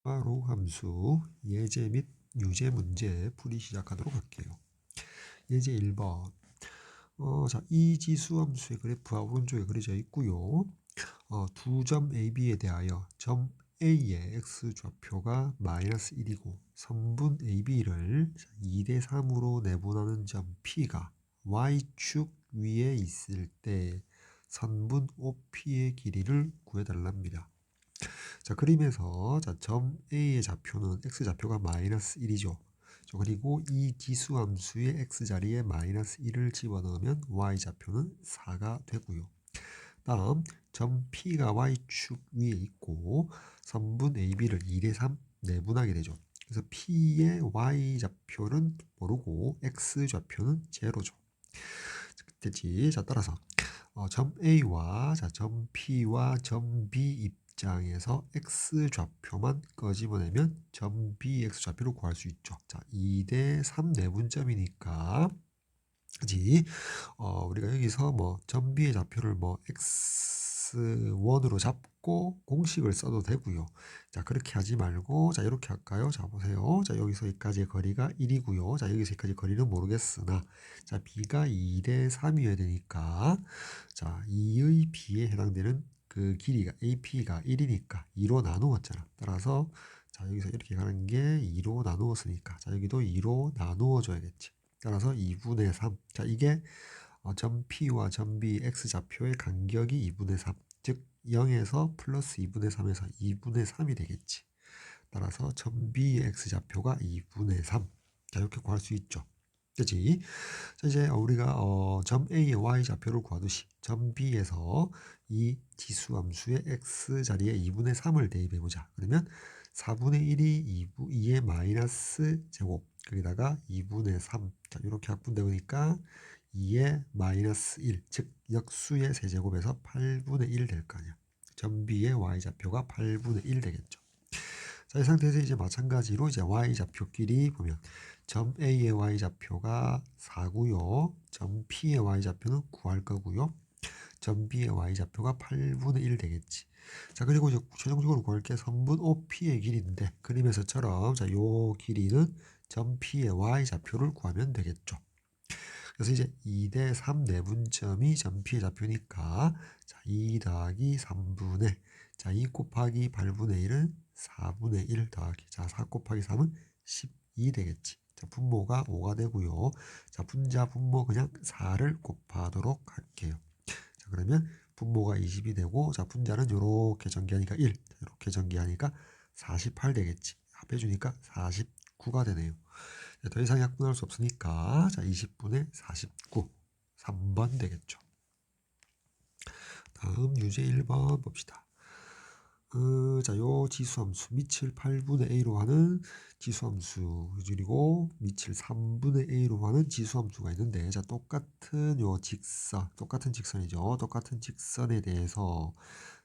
바로 함수 예제 및 유제 문제 풀이 시작하도록 할게요. 예제 1번. 자, 이 지수 함수의 그래프가 오른쪽에 그려져 있고요. 두 점 AB에 대하여 점 A의 x좌표가 마이너스 1이고 선분 AB를 2대 3으로 내분하는 점 P가 Y축 위에 있을 때 선분 OP의 길이를 구해달랍니다. 자, 그림에서 자, 점 A의 좌표는 x좌표가 마이너스 1이죠. 그리고 이 지수함수의 x자리에 마이너스 1을 집어넣으면 y좌표는 4가 되고요. 다음 점 P가 y축 위에 있고 선분 AB를 2대 3 내분하게 되죠. 그래서 P의 y좌표는 모르고 x좌표는 제로죠. 됐지? 자, 따라서 점 A와 점 P와 점 B 입장에서 x좌표만 꺼집어내면 점 B x좌표를 구할 수 있죠. 자, 2대 3 내분점이니까 그지? 우리가 여기서 뭐 점 B의 좌표를 뭐 x1으로 잡고 공식을 써도 되고요. 자, 그렇게 하지 말고 자, 이렇게 할까요? 자, 보세요. 자, 여기서 여기까지의 거리가 1이고요. 자, 여기서 여기까지 거리는 모르겠으나 자, B가 2대 3이어야 되니까 자, 2의 B에 해당되는 그 길이가 AP가 1이니까 2로 나누었잖아. 따라서 자, 여기서 이렇게 가는 게 2로 나누었으니까 자, 여기도 2로 나누어 줘야겠지. 따라서 2분의 3. 자, 이게 점 P와 점 B x좌표의 간격이 2분의 3. 즉 0에서 플러스 2분의 3에서 2분의 3이 되겠지. 따라서 점 B의 x좌표가 2분의 3. 자, 이렇게 구할 수 있죠. 그치? 자, 이제 우리가 점 A의 y좌표를 구하듯이 점 B에서 이 지수함수의 x자리에 2분의 3을 대입해보자. 그러면 4분의 1이 2의 마이너스 제곱 거기다가 2분의 3. 자, 이렇게 합분되니까 2의 마이너스 1, 즉 역수의 세제곱에서 8분의 1 될 거 아니야. 점 B의 y좌표가 8분의 1 되겠죠. 자, 이 상태에서 이제 마찬가지로 이제 y좌표끼리 보면 점 A의 y좌표가 4고요. 점 P의 y좌표는 9할 거고요. 점 B의 y좌표가 8분의 1 되겠지. 자, 그리고 이제 최종적으로 구할 게 선분 OP의 길이인데 그림에서처럼 자, 요 길이는 점 P의 y좌표를 구하면 되겠죠. 그래서 이제 2대 3 내분점이 점 P의 좌표니까 자, 2 더하기 3분의 자, 2 곱하기 8분의 1은 4분의 1 더하기 자, 4 곱하기 3은 12 되겠지. 자, 분모가 5가 되고요. 자, 분자 분모 그냥 4를 곱하도록 할게요. 자, 그러면 분모가 20이 되고 자, 분자는 이렇게 전개하니까 1 이렇게 전개하니까 48 되겠지. 합해주니까 49가 되네요. 더 이상 약분할 수 없으니까 자, 20분의 49 3번 되겠죠. 다음 유제 1번 봅시다. 자, 요 지수함수 밑을 8분의 a로 하는 지수함수 그리고 밑을 3분의 a로 하는 지수함수가 있는데 자, 똑같은 요 직선 똑같은 직선이죠. 똑같은 직선에 대해서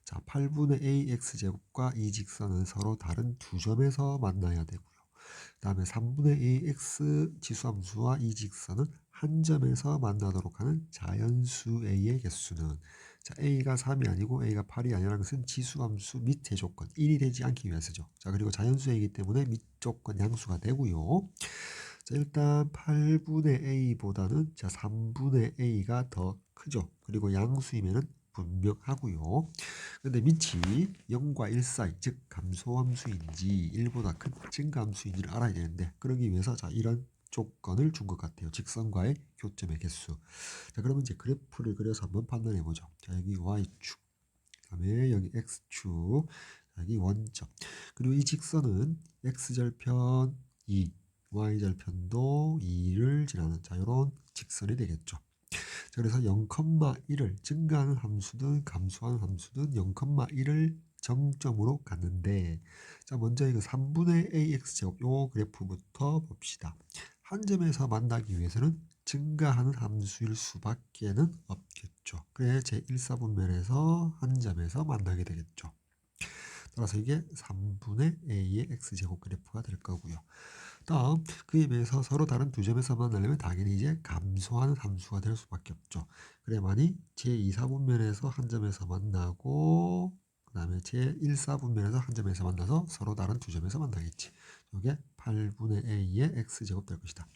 자, 8분의 a x제곱과 이 직선은 서로 다른 두 점에서 만나야 되고요. 그 다음에 3분의 a x 지수함수와 이 직선은 한 점에서 만나도록 하는 자연수 a의 개수는 자, a가 3이 아니고 a가 8이 아니라는 것은 지수함수 밑의 조건 1이 되지 않기 위해서죠. 자, 그리고 자연수 a이기 때문에 밑 조건 양수가 되고요. 자, 일단 8분의 a보다는 자, 3분의 a가 더 크죠. 그리고 양수이면은 분명하고요. 근데 밑이 0과 1 사이, 즉 감소함수인지 1보다 큰 증가함수인지를 알아야 되는데 그러기 위해서 자, 이런 조건을 준 것 같아요. 직선과의 교점의 개수. 자, 그러면 이제 그래프를 그려서 한번 판단해 보죠. 자, 여기 y축, 그다음에 여기 x축, 여기 원점. 그리고 이 직선은 x절편 2, y절편도 2를 지나는 자, 이런 직선이 되겠죠. 자, 그래서 0,1을 증가하는 함수든 감소하는 함수든 0,1을 정점으로 갔는데 자, 먼저 이거 3분의 ax제곱 요 그래프부터 봅시다. 한 점에서 만나기 위해서는 증가하는 함수일 수밖에는 없겠죠. 그래 제1사분면에서 한 점에서 만나게 되겠죠. 따라서 이게 3분의 a의 x제곱 그래프가 될 거고요. 다음 그에 비해서 서로 다른 두 점에서 만나려면 당연히 이제 감소하는 함수가 될 수밖에 없죠. 그래야만이 제2사분면에서 한 점에서 만나고 그 다음에 제1사분면에서 한 점에서 만나서 서로 다른 두 점에서 만나겠지. 이게 8분의 a의 x제곱 될 것이다.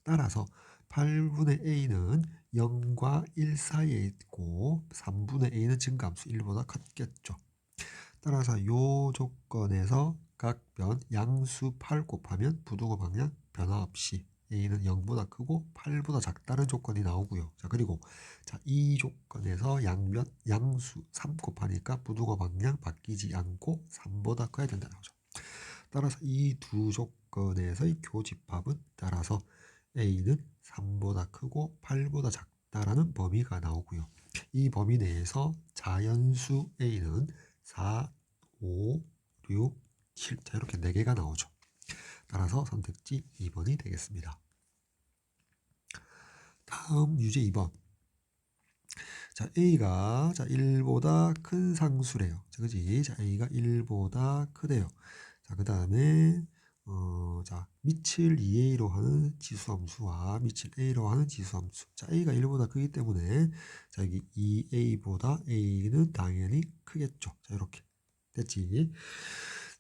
따라서 8분의 a는 0과 1 사이에 있고 3분의 a는 증가함수 1보다 컸겠죠. 따라서 이 조건에서 각 변 양수 8 곱하면 부등호 방향 변화 없이 a는 0보다 크고 8보다 작다는 조건이 나오고요. 자, 그리고 자, 이 조건에서 양변 양수 3 곱하니까 부등호 방향 바뀌지 않고 3보다 커야 된다는 거죠. 따라서 이 두 조건에서의 교집합은 따라서 a는 3보다 크고 8보다 작다라는 범위가 나오고요. 이 범위 내에서 자연수 a는 4, 5, 6, 7 자, 이렇게 4개가 나오죠. 따라서 선택지 2번이 되겠습니다. 다음 유제 2번. 자, a가 1보다 큰 상수래요. 자, 그지? 자, a가 1보다 크대요. 자, 그 다음에 자, 밑을 2a로 하는 지수함수와 밑을 a로 하는 지수함수. 자, a가 1보다 크기 때문에 자, 여기 2a보다 a는 당연히 크겠죠. 자, 이렇게 됐지?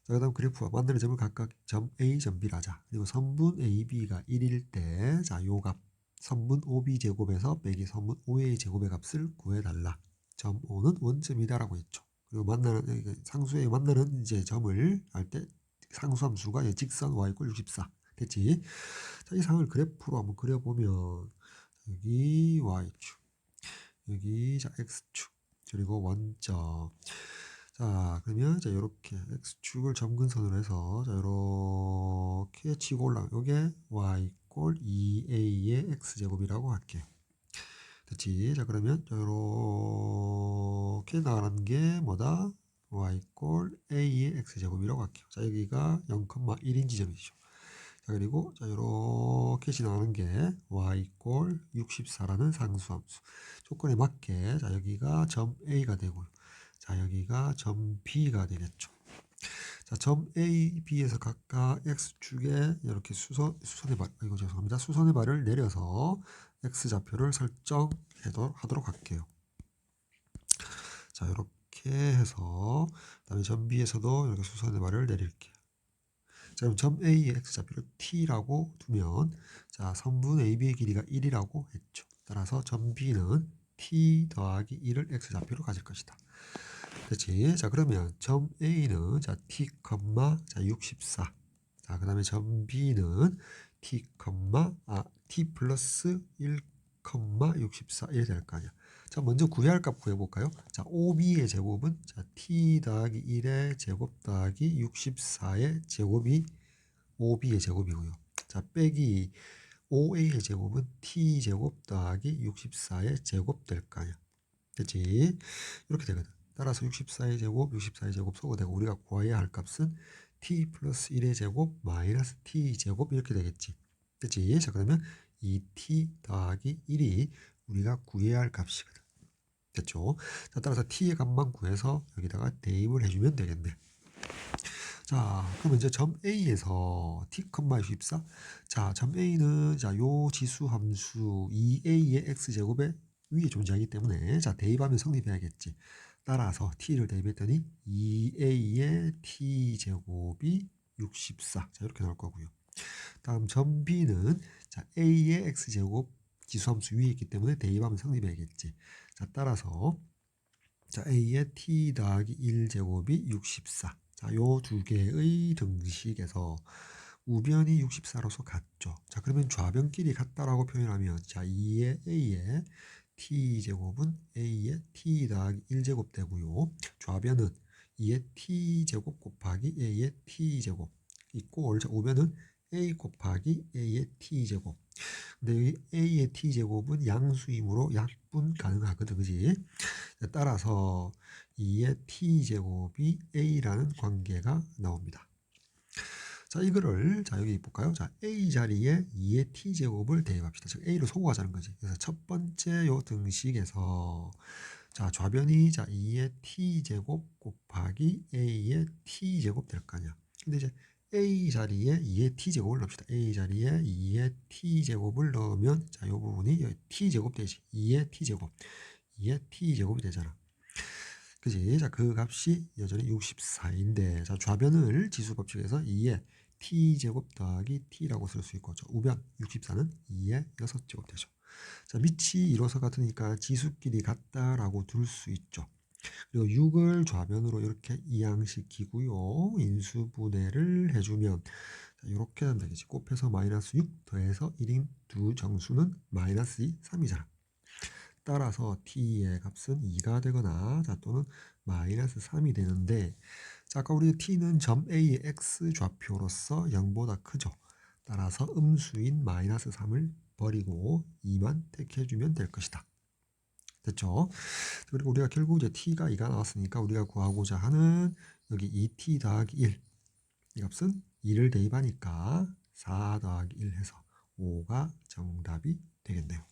자, 그 다음 그래프와 만나는 점을 각각 점 A, 점 B라 하자. 그리고 선분 AB가 1일 때, 자, 요 값, 선분 OB 제곱에서 빼기 선분 OA 제곱의 값을 구해달라. 점 O는 원점이다라고 했죠. 그리고 만나는, 상수에 만나는 이제 점을 할 때 상수함수가 직선 y = 64. 됐지? 자, 이 상을 그래프로 한번 그려보면, 여기 y축, 여기 자, x축, 그리고 원점. 자, 그러면 자, 요렇게 x축을 점근선으로 해서 자, 요렇게 치고 올라가. 요게 y = 2a의 x제곱이라고 할게요. 됐지? 자, 그러면 요렇게 나가는 게 뭐다? y = a의 x제곱이라고 할게요. 자, 여기가 0,1인 지점이죠. 자, 그리고 자, 요렇게 지나가는 게 y = 64라는 상수함수. 조건에 맞게 자, 여기가 점 A가 되고요. 자, 여기가 점 B가 되겠죠. 자, 점 A, B에서 각각 X축에 이렇게 수선의 발, 이거 죄송합니다. 수선의 발을 내려서 X좌표를 설정하도록 할게요. 자, 이렇게 해서 그다음에 점 B에서도 이렇게 수선의 발을 내릴게요. 자, 그럼 점 A의 X좌표를 T라고 두면 자, 선분 AB의 길이가 1이라고 했죠. 따라서 점 B는 T 더하기 1을 X좌표로 가질 것이다. 됐지? 자, 그러면 점 A는 자, T, 자, 64. 자, 그 다음에 점 B는 T 플러스 1, 64 이렇게 될 거 아니야. 자, 먼저 구해야 할 값 구해볼까요? 자, OB의 제곱은 자, T 더하기 1의 제곱 더하기 64의 제곱이 OB의 제곱이고요. 자, 빼기 OA의 제곱은 T 제곱 더하기 64의 제곱 될 거 아니야. 됐지? 이렇게 되거든. 따라서 64의 제곱, 64의 제곱 소거되고 우리가 구해야 할 값은 t 플러스 1의 제곱 마이너스 t 제곱 이렇게 되겠지. 됐지? 자, 그러면 이 t 더하기 1이 우리가 구해야 할 값이거든. 됐죠? 자, 따라서 t의 값만 구해서 여기다가 대입을 해주면 되겠네. 자, 그럼 이제 점 A에서 t, 64. 자, 점 A는 자, 요 지수 함수 2a의 x제곱에 위에 존재하기 때문에 자, 대입하면 성립해야겠지. 따라서 t를 대입했더니 2a의 t제곱이 64. 자, 이렇게 나올 거고요. 다음 점 B는 자, a의 x제곱 지수함수 위에 있기 때문에 대입하면 성립해야겠지. 자, 따라서 자, a의 t 더하기 1제곱이 64. 자, 요 두 개의 등식에서 우변이 64로서 같죠. 자, 그러면 좌변끼리 같다라고 표현하면 자, 2의 a의 t제곱은 a의 t 더하기 1제곱 되고요. 좌변은 2의 t제곱 곱하기 a의 t제곱 있고 우변은 a 곱하기 a의 t제곱. 근데 여기 a의 t제곱은 양수이므로 약분 가능하거든. 그지? 따라서 2의 t제곱이 a라는 관계가 나옵니다. 자, 이거를 자, 여기 볼까요? 자, a 자리에 2의 t제곱을 대입합시다. 즉 a로 소거하자는 거지. 그래서 첫 번째 요 등식에서 자, 좌변이 자, 2의 t제곱 곱하기 a의 t제곱 될 거 아니야. 근데 이제 a 자리에 2의 t제곱을 넣읍시다. a 자리에 2의 t제곱을 넣으면 자, 요 부분이 t제곱 되지. 2의 t제곱. 2의 t제곱이 되잖아. 그지? 자, 그 값이 여전히 64인데, 자, 좌변을 지수 법칙에서 2에 t제곱 더하기 t라고 쓸 수 있고, 자, 우변 64는 2의 6제곱 되죠. 자, 밑이 이로서 같으니까 지수끼리 같다라고 둘 수 있죠. 그리고 6을 좌변으로 이렇게 이항시키고요. 인수분해를 해주면 자, 이렇게 된다. 그치? 곱해서 마이너스 6 더해서 1인 두 정수는 마이너스 2, 3이잖아. 따라서 t의 값은 2가 되거나 자, 또는 마이너스 3이 되는데 자, 아까 우리 t는 점 A의 x 좌표로서 0보다 크죠. 따라서 음수인 마이너스 3을 버리고 2만 택해주면 될 것이다. 됐죠? 그리고 우리가 결국 이제 t가 2가 나왔으니까 우리가 구하고자 하는 여기 2t 더하기 1 이 값은 2를 대입하니까 4 더하기 1 해서 5가 정답이 되겠네요.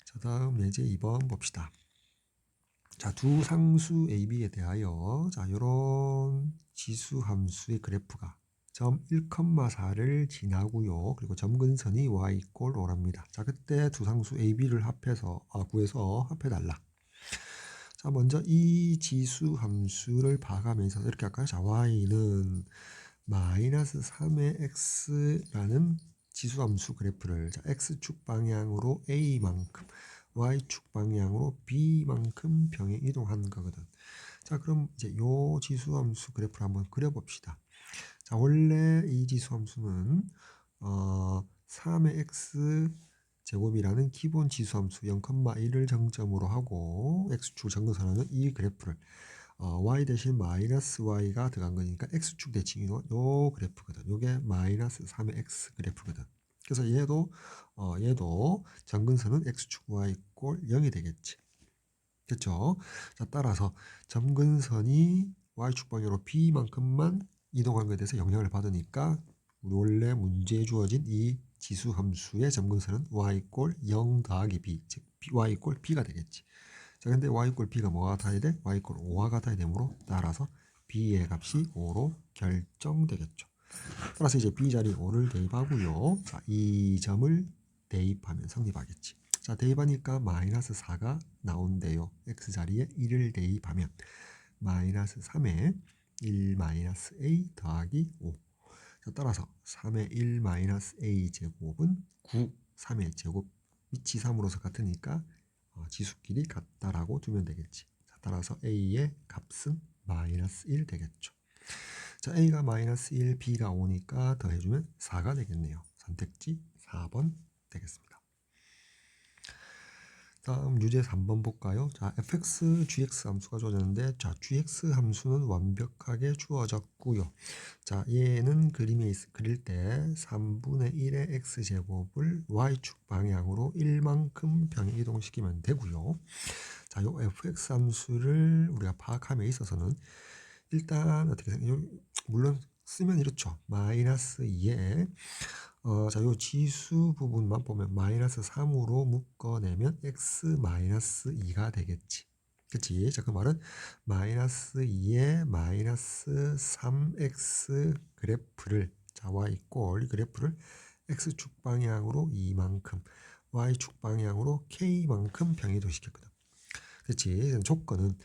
자, 다음 예제 2번 봅시다. 자, 두 상수 A, B에 대하여 자, 요런 지수 함수의 그래프가 점 1,4를 지나고요. 그리고 점근선이 y = 5랍니다. 자, 그때 두 상수 A, B를 구해서 합해달라. 자, 먼저 이 지수 함수를 봐가면서 이렇게 할까요? 자, y는 마이너스 3의 x라는 지수 함수 그래프를 자, x축 방향으로 a만큼 y축 방향으로 b만큼 병행 이동하는 거거든. 자, 그럼 이제 요 지수 함수 그래프를 한번 그려봅시다. 자, 원래 이 지수 함수는 3의 x 제곱이라는 기본 지수 함수 0,1을 정점으로 하고 x축 정근선하는 이 그래프를 y 대신 마이너스 y가 들어간 거니까 x축 대칭이 요 그래프거든. 요게 마이너스 3의 x 그래프거든. 그래서 얘도 점근선은 x축 y = 0이 되겠지. 됐죠? 자, 따라서 점근선이 y축 방향으로 b만큼만 이동한 것에 대해서 영향을 받으니까 원래 문제에 주어진 이 지수 함수의 점근선은 y = 0 더하기 b, 즉 y = b가 되겠지. 자, 근데 y = b가 뭐가 같아야 돼? y = 5가 같아야 되므로 따라서 b의 값이 5로 결정되겠죠. 따라서 이제 b 자리에 5를 대입하고요. 자, 이 점을 대입하면 성립하겠지. 자, 대입하니까 마이너스 4가 나온대요. x 자리에 1을 대입하면 마이너스 3에 1 마이너스 a 더하기 5. 자, 따라서 3의 1 마이너스 a 제곱은 9, 3의 제곱 위치 3으로서 같으니까 지수끼리 같다라고 두면 되겠지. 자, 따라서 a의 값은 마이너스 1 되겠죠. 자, a가 마이너스 1, b가 5니까 더해주면 4가 되겠네요. 선택지 4번 되겠습니다. 다음 유제 3번 볼까요? 자, fx, gx 함수가 주어졌는데 자, gx 함수는 완벽하게 주어졌고요. 자, 얘는 그릴 때 3분의 1의 x제곱을 y축 방향으로 1만큼 병행 이동시키면 되고요. 자, 요 fx 함수를 우리가 파악함에 있어서는 일단 어떻게 생각해요? 물론 쓰면 이렇죠. 마이너스 2에 자, 요 지수 부분만 보면 마이너스 3으로 묶어내면 x 마이너스 2가 되겠지. 그치? 자, 그 말은 마이너스 2에 마이너스 3x 그래프를 자, y = 그래프를 x축 방향으로 2만큼 y축 방향으로 k만큼 병이동시켰거든. 그치? 조건은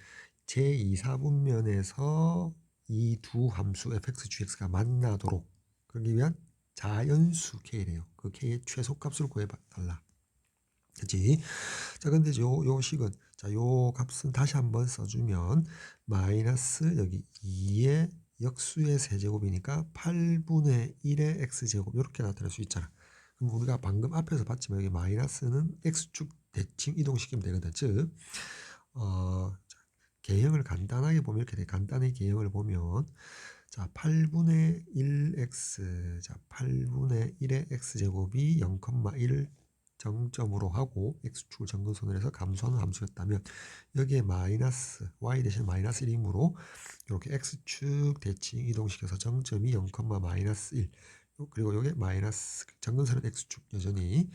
제2사분면에서 이 두 함수 fx, gx가 만나도록 그러기 위한 자연수 k래요. 그 k의 최소값을 구해달라. 그치? 자, 근데 요 식은 자, 요 값은 다시 한번 써주면 마이너스 여기 2의 역수의 세제곱이니까 8분의 1의 x제곱 이렇게 나타낼 수 있잖아. 그럼 우리가 방금 앞에서 봤지만 여기 마이너스는 x축 대칭 이동시키면 되거든. 즉 개형을 간단하게 보면 이렇게 돼. 간단히 개형을 보면 자, 8분의 1x 자, 8분의 1의 x제곱이 0,1을 정점으로 하고 x축을 정근선을 해서 감소하는 함수였다면 여기에 마이너스 y 대신 마이너스 1이므로 이렇게 x축 대칭 이동시켜서 정점이 0, 마이너스 1 그리고 여기 마이너스 정근선은 x축 여전히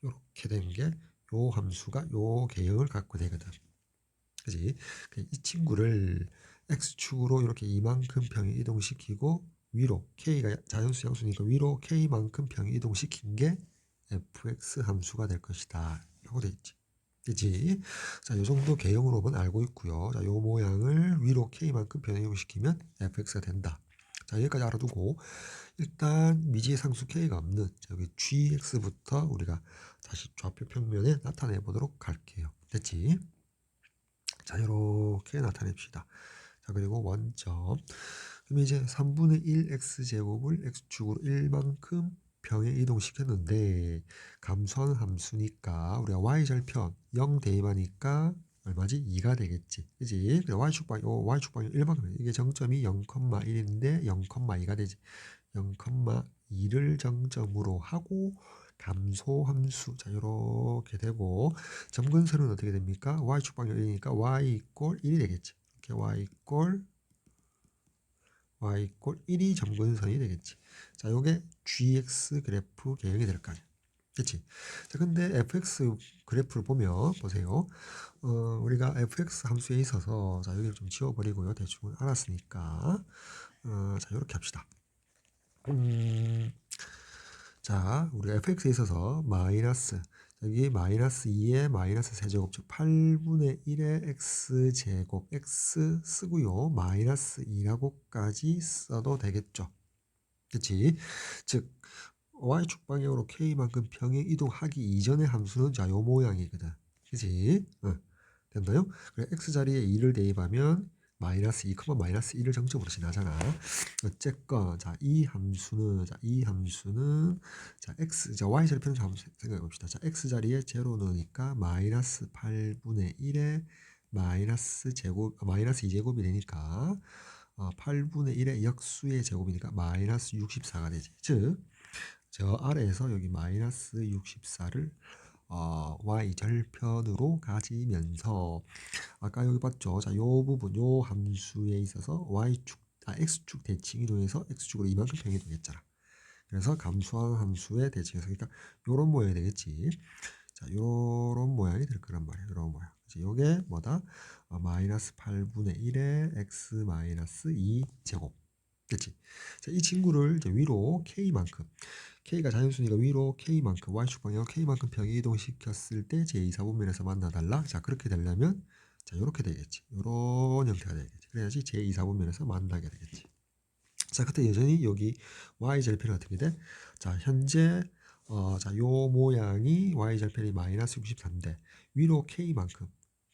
이렇게 된 게 요 함수가 요 개형을 갖고 되거든. 그지? 이 친구를 x축으로 이렇게 이만큼 평행 이동시키고 위로 k가 자연수 양수니까 위로 k만큼 평행 이동시킨 게 fx 함수가 될 것이다 라고 돼 있지. 그치? 자, 요 정도 개형으로는 알고 있고요. 자, 요 모양을 위로 K만큼 변형시키면 fx가 된다. 자, 여기까지 알아두고 일단 미지의 상수 K가 없는 여기 gx부터 우리가 다시 좌표 평면에 나타내 보도록 할게요. 됐지? 자, 이렇게 나타냅시다. 자, 그리고 원점. 그럼 이제 3분의 1 x제곱을 x축으로 1만큼 평에 이동시켰는데 감소하는 함수니까 우리가 y절편 0 대입하니까 얼마지? 2가 되겠지. 그지? 그래서 y축방, y축방이 1만큼 이게 정점이 0,1인데 0,2가 되지. 0,2를 정점으로 하고 감소함수. 자, 이렇게 되고 점근선은 어떻게 됩니까? y축방이 1이니까 y 이꼴 1이 되겠지. 이렇게 y 이꼴 1이 점근선이 되겠지. 자, 요게 gx 그래프 개형이 될 거 아니야. 그치? 자, 근데 fx 그래프를 보면 보세요. 우리가 fx 함수에 있어서 자, 여기를 좀 지워버리고요. 대충 알았으니까 자, 이렇게 합시다. 자, 우리가 fx에 있어서 마이너스 여기 마이너스 2의 마이너스 세제곱 즉 8분의 1의 x제곱 x 쓰고요. 마이너스 2라고까지 써도 되겠죠. 그치? 즉 y축 방향으로 k만큼 평행 이동하기 이전의 함수는 자, 요 모양이거든. 그치? 됐나요? 그래, x자리에 2를 대입하면 마이너스 2, 마이너스 1을 정점으로 지나잖아. 어쨌건 이 함수는 자, x 자, y 절편 한번 생각해 봅시다. 자, x 자리에 0 넣으니까 마이너스 8분의 1에 마이너스 2제곱이 되니까 8분의 1의 역수의 제곱이니까 마이너스 64가 되지. 즉, 저 아래에서 여기 마이너스 64를 y절편으로 가지면서 아까 여기 봤죠? 자, 요 부분, 요 함수에 있어서 x축 대칭 이동해서 x축으로 이만큼 평이 되겠잖아. 그래서 감소한 함수의 대칭에서 그러니까 요런 모양이 되겠지. 자, 요런 모양이 될 거란 말이야. 요런 모양. 그치? 요게 뭐다? 마이너스 8분의 1에 x 마이너스 2 제곱. 그치? 자, 이 친구를 이제 위로 k만큼 k가 자연수니까 위로 k만큼 y축 방향 k만큼 평이 이동시켰을 때 제2사분면에서 만나달라. 자, 그렇게 되려면 자, 요렇게 되겠지. 요런 형태가 되겠지. 그래야지 제2사분면에서 만나게 되겠지. 자, 그때 여전히 여기 y절편이 어떻게 돼? 자, 현재 자, 요 모양이 y절편이 마이너스 64인데 위로 k만큼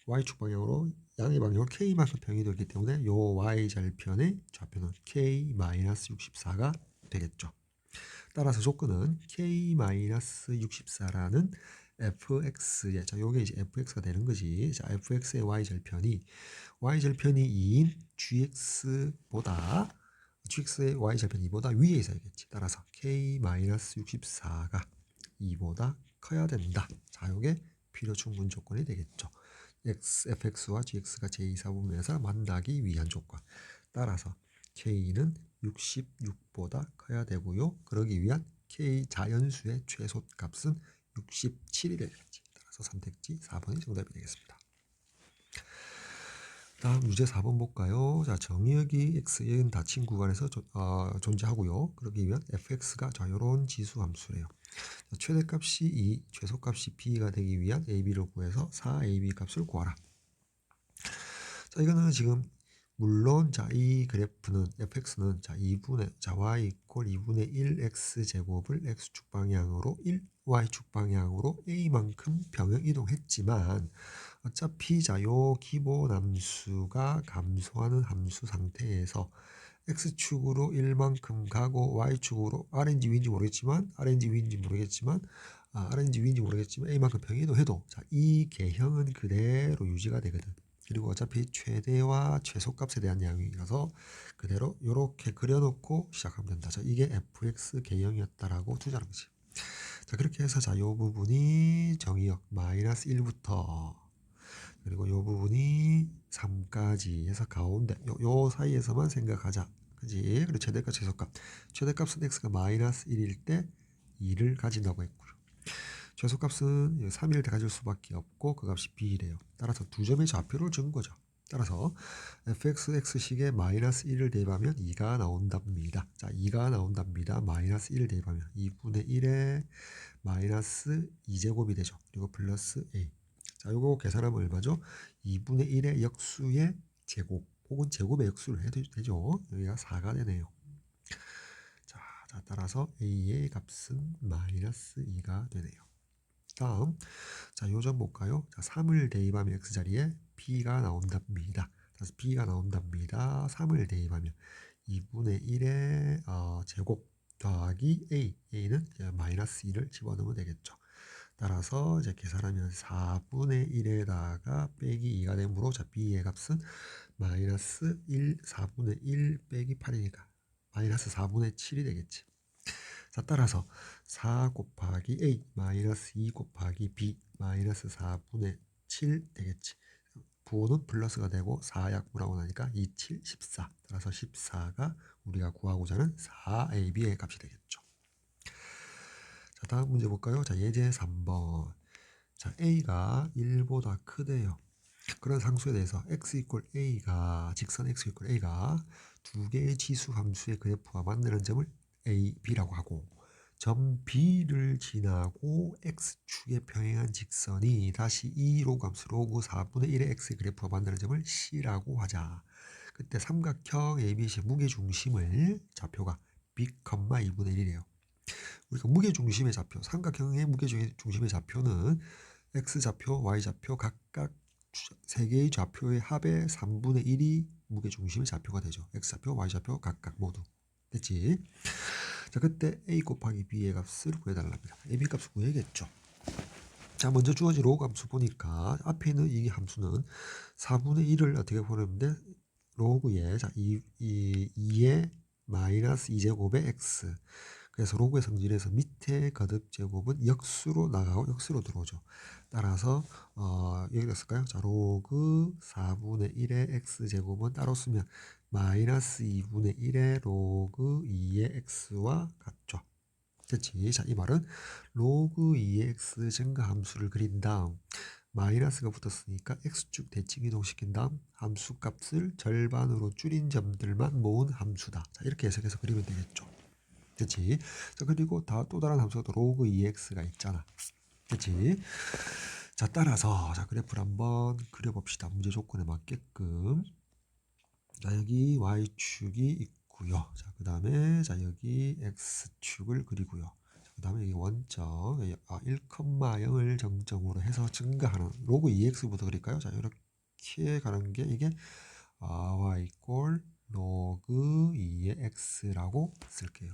y축 방향으로 양의 방향으로 k만큼 평이 되기 때문에 요 y절편의 좌표는 k-64가 되겠죠. 따라서 조건은 k-64라는 fx의 자, 요게 이제 fx가 되는 거지. 자, fx의 y절편이 2인 gx의 y절편 2보다 위에 있어야겠지. 따라서 k-64가 2보다 커야 된다. 자, 요게 필요 충분 조건이 되겠죠. fx와 gx가 제2사분면에서 만나기 위한 조건. 따라서 k는 66보다 커야 되고요. 그러기 위한 k 자연수의 최소값은 67이 되겠지. 따라서 선택지 4번이 정답이 되겠습니다. 다음 유제 4번 볼까요? 자, 정의역이 x의 닫힌 구간에서 존재하고요. 그러기 위한 fx가 자, 요런 지수 함수래요. 자, 최대값이 2, 최소값이 b가 되기 위한 ab를 구해서 4ab 값을 구하라. 자, 이거는 지금 물론 자, 이 그래프는 fx는 자, y 이꼴 2분의 1 x제곱을 x축 방향으로 1 y축 방향으로 a만큼 병행 이동했지만 어차피 자, 요 기본 함수가 감소하는 함수 상태에서 x축으로 1만큼 가고 y축으로 r인지 위인지 모르겠지만 a만큼 병행 이동해도 자, 이 개형은 그대로 유지가 되거든. 그리고 어차피 최대와 최소값에 대한 양이라서 그대로 이렇게 그려놓고 시작하면 된다. 자, 이게 fx 개형이었다라고 투자하는 거지. 자, 그렇게 해서 자, 요 부분이 정의역 마이너스 1부터 그리고 요 부분이 3까지 해서 가운데 요 사이에서만 생각하자. 그지? 그리고 최대값 최소값. 최대값은 x가 마이너스 1일 때 2를 가진다고 했고요. 최소값은 3일 때 가질 수밖에 없고 그 값이 b래요. 따라서 두 점의 좌표를 준 거죠. 따라서 fx, x식에 마이너스 1을 대입하면 2가 나온답니다. 자, 2가 나온답니다. 마이너스 1을 대입하면 2분의 1에 마이너스 2제곱이 되죠. 그리고 플러스 a. 자, 요거 계산하면 얼마죠? 2분의 1의 역수의 제곱 혹은 제곱의 역수를 해도 되죠. 여기가 4가 되네요. 자, 따라서 a의 값은 마이너스 2가 되네요. 다음, 자, 요점 볼까요? 자, 3을 대입하면 x자리에 b가 나온답니다. 그래서 b가 나온답니다. 3을 대입하면 2분의 1의 제곱 더하기 a는 이제 마이너스 2를 집어넣으면 되겠죠. 따라서 이제 계산하면 4분의 1에다가 빼기 2가 되므로 자, b의 값은 마이너스 4분의 1 빼기 8이니까 마이너스 4분의 7이 되겠지. 자, 따라서 4 곱하기 a 마이너스 2 곱하기 b 마이너스 4분의 7 되겠지. 부호는 플러스가 되고 4 약분하고 나니까 2, 7, 14. 따라서 14가 우리가 구하고자 하는 4ab의 값이 되겠죠. 자, 다음 문제 볼까요? 자, 예제 3번. 자, a가 1보다 크대요. 그런 상수에 대해서 x 이퀄 a가 직선 x 이퀄 a가 두 개의 지수 함수의 그래프와 만나는 점을 a, b라고 하고 점 b를 지나고 x축에 평행한 직선이 다시 이 로그 함수 로그 4분의 1의 x 그래프와 만나는 점을 c라고 하자. 그때 삼각형 ABC의 무게중심을 좌표가 b, 2분의 1이래요. 우리가 무게중심의 좌표, 삼각형의 무게중심의 좌표는 x좌표, y좌표 각각 세 개의 좌표의 합의 3분의 1이 무게중심의 좌표가 되죠. x좌표, y좌표 각각 모두. 됐지? 자, 그때 a 곱하기 b의 값을 구해달랍니다. ab 값을 구해야겠죠. 자, 먼저 주어진 로그 함수 보니까 앞에 있는 이 함수는 4분의 1을 어떻게 보내는데 로그에 자, 2의 마이너스 2제곱의 x. 그래서 로그의 성질에서 밑에 거듭 제곱은 역수로 나가고 역수로 들어오죠. 따라서 여기다 쓸까요? 자, 로그 4분의 1의 x제곱은 따로 쓰면 마이너스 2분의 1의 로그 2의 x와 같죠. 됐지? 자, 이 말은 로그 2의 x 증가 함수를 그린 다음 마이너스가 붙었으니까 x축 대칭 이동시킨 다음 함수 값을 절반으로 줄인 점들만 모은 함수다. 자, 이렇게 해석해서 그리면 되겠죠. 그치? 자, 그리고 또 다른 함수가 로그 2x가 있잖아. 그치? 자, 따라서 자, 그래프를 한번 그려봅시다. 문제 조건에 맞게끔. 자, 여기 y축이 있고요. 자, 그 다음에 자, 여기 x축을 그리고요. 그 다음에 여기 원점 1,0을 정점으로 해서 증가하는 로그 2x부터 그릴까요? 자, 이렇게 가는 게 이게 y 꼴 로그 2의 x라고 쓸게요.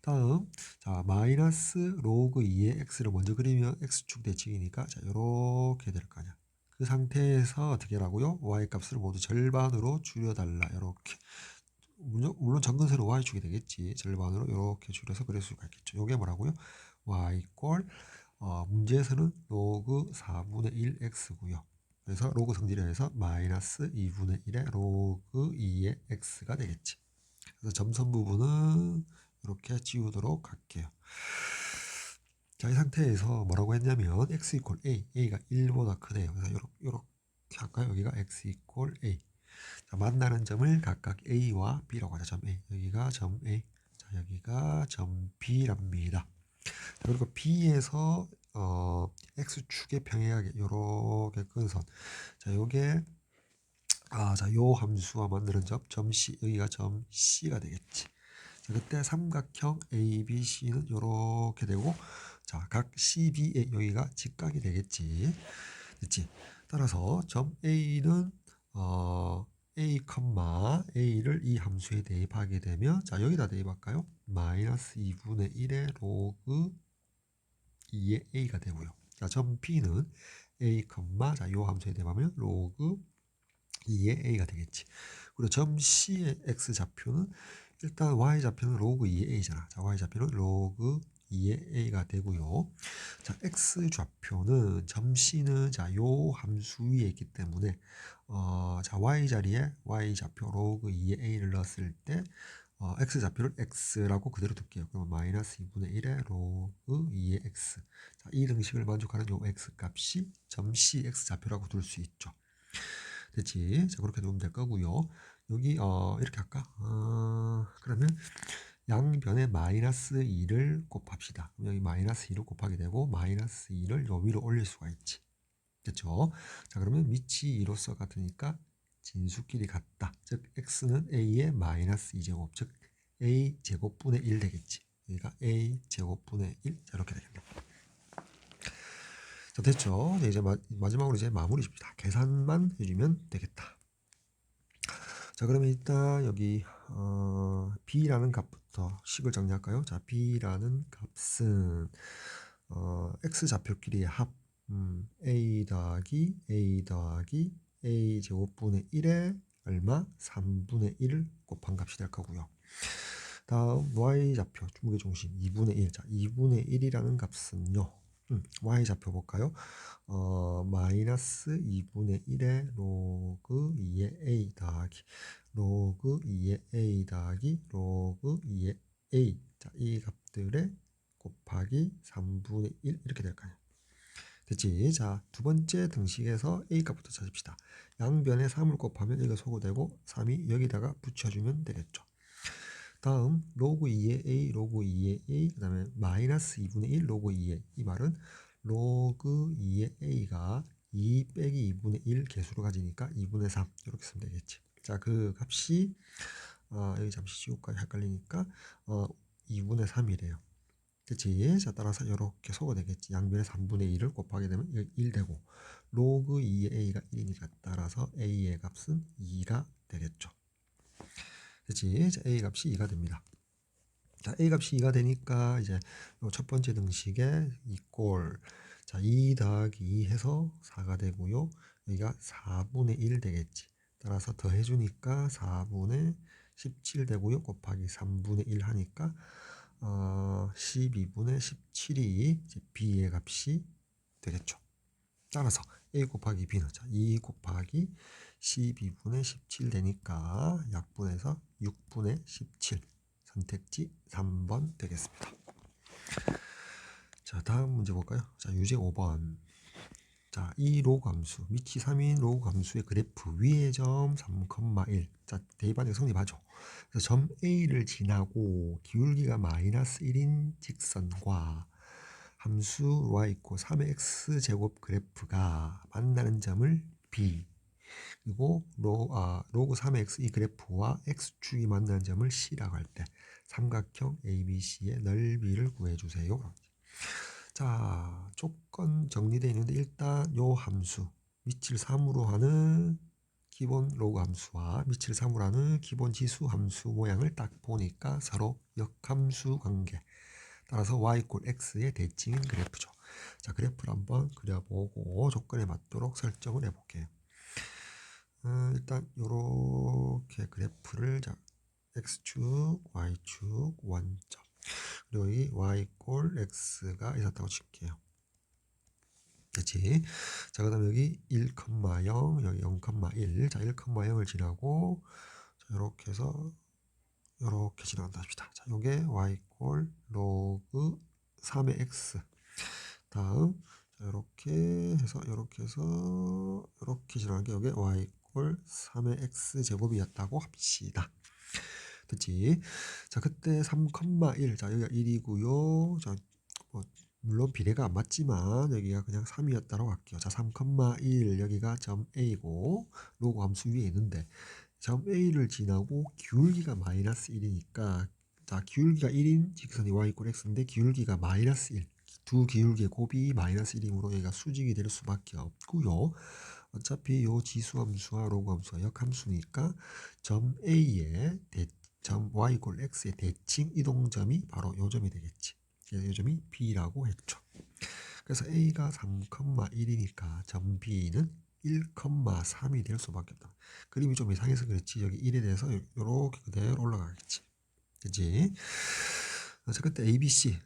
다음 자, 마이너스 로그 2의 x를 먼저 그리면 x축 대칭이니까 자, 이렇게 될 거 아니야. 그 상태에서 어떻게 하라고요? y 값을 모두 절반으로 줄여달라. 이렇게 물론 정근세로 y축이 되겠지. 절반으로 이렇게 줄여서 그릴 수가 있겠죠. 이게 뭐라고요? y 꼴 문제에서는 로그 4분의 1x고요. 그래서 로그 성질에 의해서 마이너스 2분의 1의 로그 2의 x가 되겠지. 그래서 점선 부분은 이렇게 지우도록 할게요. 자, 이 상태에서 뭐라고 했냐면 x 이퀄 a, a가 1보다 크네요. 그래서 이렇게 할까요? 여기가 x 이퀄 a. 자, 만나는 점을 각각 a와 b라고 하자. 점 a. 여기가 점 a. 자, 여기가 점 b랍니다. 자, 그리고 b에서 x축에 평행하게 이렇게 끈 선. 자, 요게 자, 요 함수와 만나는 점 c. 여기가 점 c가 되겠지. 자, 그때 삼각형 ABC는 이렇게 되고 자, 각 CBA 여기가 직각이 되겠지. 됐지? 따라서 점 A는 A, A를 이 함수에 대입하게 되면 자, 여기다 대입할까요? 마이너스 2분의 1의 로그 2의 A가 되고요. 자, 점 B는 A, 자, 요 함수에 대입하면 로그 2의 A가 되겠지. 그리고 점 C의 X좌표는 일단 Y좌표는 로그 2의 A잖아. 자, Y좌표는 로그 2의 A가 되고요. 자, X좌표는 점 C는 자, 요 함수 위에 있기 때문에 자, Y자리에 Y좌표 로그 2의 A를 넣었을 때 X좌표를 X라고 그대로 둘게요. 그러면 마이너스 2분의 1의 로그 2의 X. 자, 이 등식을 만족하는 요 X 값이 점 C X좌표라고 둘 수 있죠. 됐지? 자, 그렇게 놓으면 될 거고요. 여기 이렇게 할까? 그러면 양변에 마이너스 2를 곱합시다. 여기 마이너스 2를 곱하게 되고 마이너스 2를 요 위로 올릴 수가 있지. 됐죠? 자, 그러면 밑이 2로서 같으니까 진수끼리 같다. 즉 x는 a의 마이너스 2제곱, 즉 a 제곱분의 1 되겠지. 그러니까 a 제곱분의 1 이렇게 되겠네. 자, 됐죠? 네, 이제 마지막으로 이제 마무리 줍니다. 계산만 해주면 되겠다. 자, 그러면 일단 여기 b라는 값부터 식을 정리할까요? 자, b라는 값은 x 좌표끼리의 합 a 더하기 a 제곱분의 1에 얼마? 3분의 1을 곱한 값이 될 거고요. 다음 y좌표 무게중심 2분의 1. 자, 2분의 1이라는 값은요. y좌표 볼까요? 마이너스 2분의 1에 로그 2의 a 더하기 로그 2의 a 더하기 로그 2의 a. 자, 이 값들의 곱하기 3분의 1 이렇게 될까요? 됐지? 자, 두 번째 등식에서 a 값부터 찾읍시다. 양변에 3을 곱하면 이거 소거되고 3이 여기다가 붙여주면 되겠죠. 다음 로그 2의 a 로그 2의 a 그 다음에 마이너스 2분의 1 로그 2의 이 말은 로그 2의 a가 2 빼기 2분의 1 개수를 가지니까 2분의 3 이렇게 쓰면 되겠지. 자, 그 값이 여기 잠시 지울까요? 헷갈리니까 2분의 3이래요. 그치? 자, 따라서 이렇게 소거되겠지. 양변에 3분의 1을 곱하게 되면 1 되고 로그 2의 a가 1이니까 따라서 a의 값은 2가 되겠죠. 그치? 자, a 값이 2가 됩니다. 자, a 값이 2가 되니까 이제 첫 번째 등식에 이꼴 자, 2 더하기 2 해서 4가 되고요. 여기가 4분의 1 되겠지. 따라서 더해주니까 4분의 17 되고요. 곱하기 3분의 1 하니까 12분의 17이 이제 b의 값이 되겠죠. 따라서 a 곱하기 b는 자, 2 곱하기 12분의 17 되니까 약분해서 6분의 17 선택지 3번 되겠습니다. 자, 다음 문제 볼까요? 자, 유제 5번. 자, 이 로그 함수, 밑이 3인 로그 함수의 그래프 위의 점 3,1. 자, 대입하는 게 성립하죠. 그래서 점 A를 지나고 기울기가 마이너스 1인 직선과 함수 y 있고 3의 x 제곱 그래프가 만나는 점을 B, 그리고 로그 3의 x 이 그래프와 x축이 만나는 점을 C라고 할 때 삼각형 ABC의 넓이를 구해주세요. 자, 조건 정리되어 있는데 일단 요 함수 밑을 3으로 하는 기본 로그 함수와 밑을 3으로 하는 기본 지수 함수 모양을 딱 보니까 서로 역함수 관계 따라서 y = x의 대칭인 그래프죠. 자, 그래프를 한번 그려보고 조건에 맞도록 설정을 해볼게요. 일단 요렇게 그래프를 자, x축, y축, 원점 그리고 이 y = x가 있었다고 칠게요. 됐지? 자, 그 다음에 여기 1,0 여기 0,1 자, 1,0을 지나고 자, 이렇게 해서 이렇게 지나간다 합시다. 자, 요게 y = 로그 3의 x 다음 자, 이렇게 해서 이렇게 지나간 게 요게 y = 3의 x 제곱이었다고 합시다. 됐지? 자, 그때 3,1 자, 여기가 1이고요. 자, 물론 비례가 안 맞지만 여기가 그냥 3이었다고 할게요. 자, 3,1 여기가 점 A고 로그 함수 위에 있는데 점 A를 지나고 기울기가 마이너스 1이니까 자, 기울기가 1인 직선이 y = x인데 기울기가 마이너스 1. 두 기울기의 곱이 마이너스 1이므로 여기가 수직이 될 수밖에 없고요. 어차피 요 지수 함수와 로그 함수가 역함수니까 점 A의 점 y = x의 대칭 이동점이 바로 요 점이 되겠지. 요 점이 B라고 했죠. 그래서 A가 3,1이니까 점 B는 1,3이 될 수밖에 없다. 그림이 좀 이상해서 그렇지 여기 1에 대해서 이렇게 그대로 올라가겠지. 그치? 자, 그때 ABC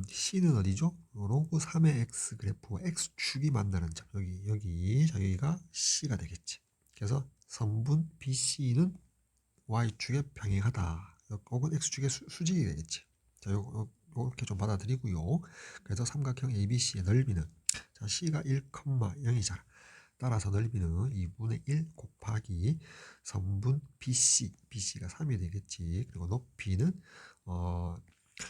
C는 어디죠? 로그 3의 x 그래프와 x축이 만나는 점 여기가 C가 되겠지. 그래서 선분 BC는 y축에 평행하다. 혹은 x축의 수직이 되겠지. 자, 이렇게 좀 받아들이고요. 그래서 삼각형 ABC의 넓이는 자, C가 1,0이잖아. 따라서 넓이는 2분의 1 곱하기 선분 BC가 3이 되겠지. 그리고 높이는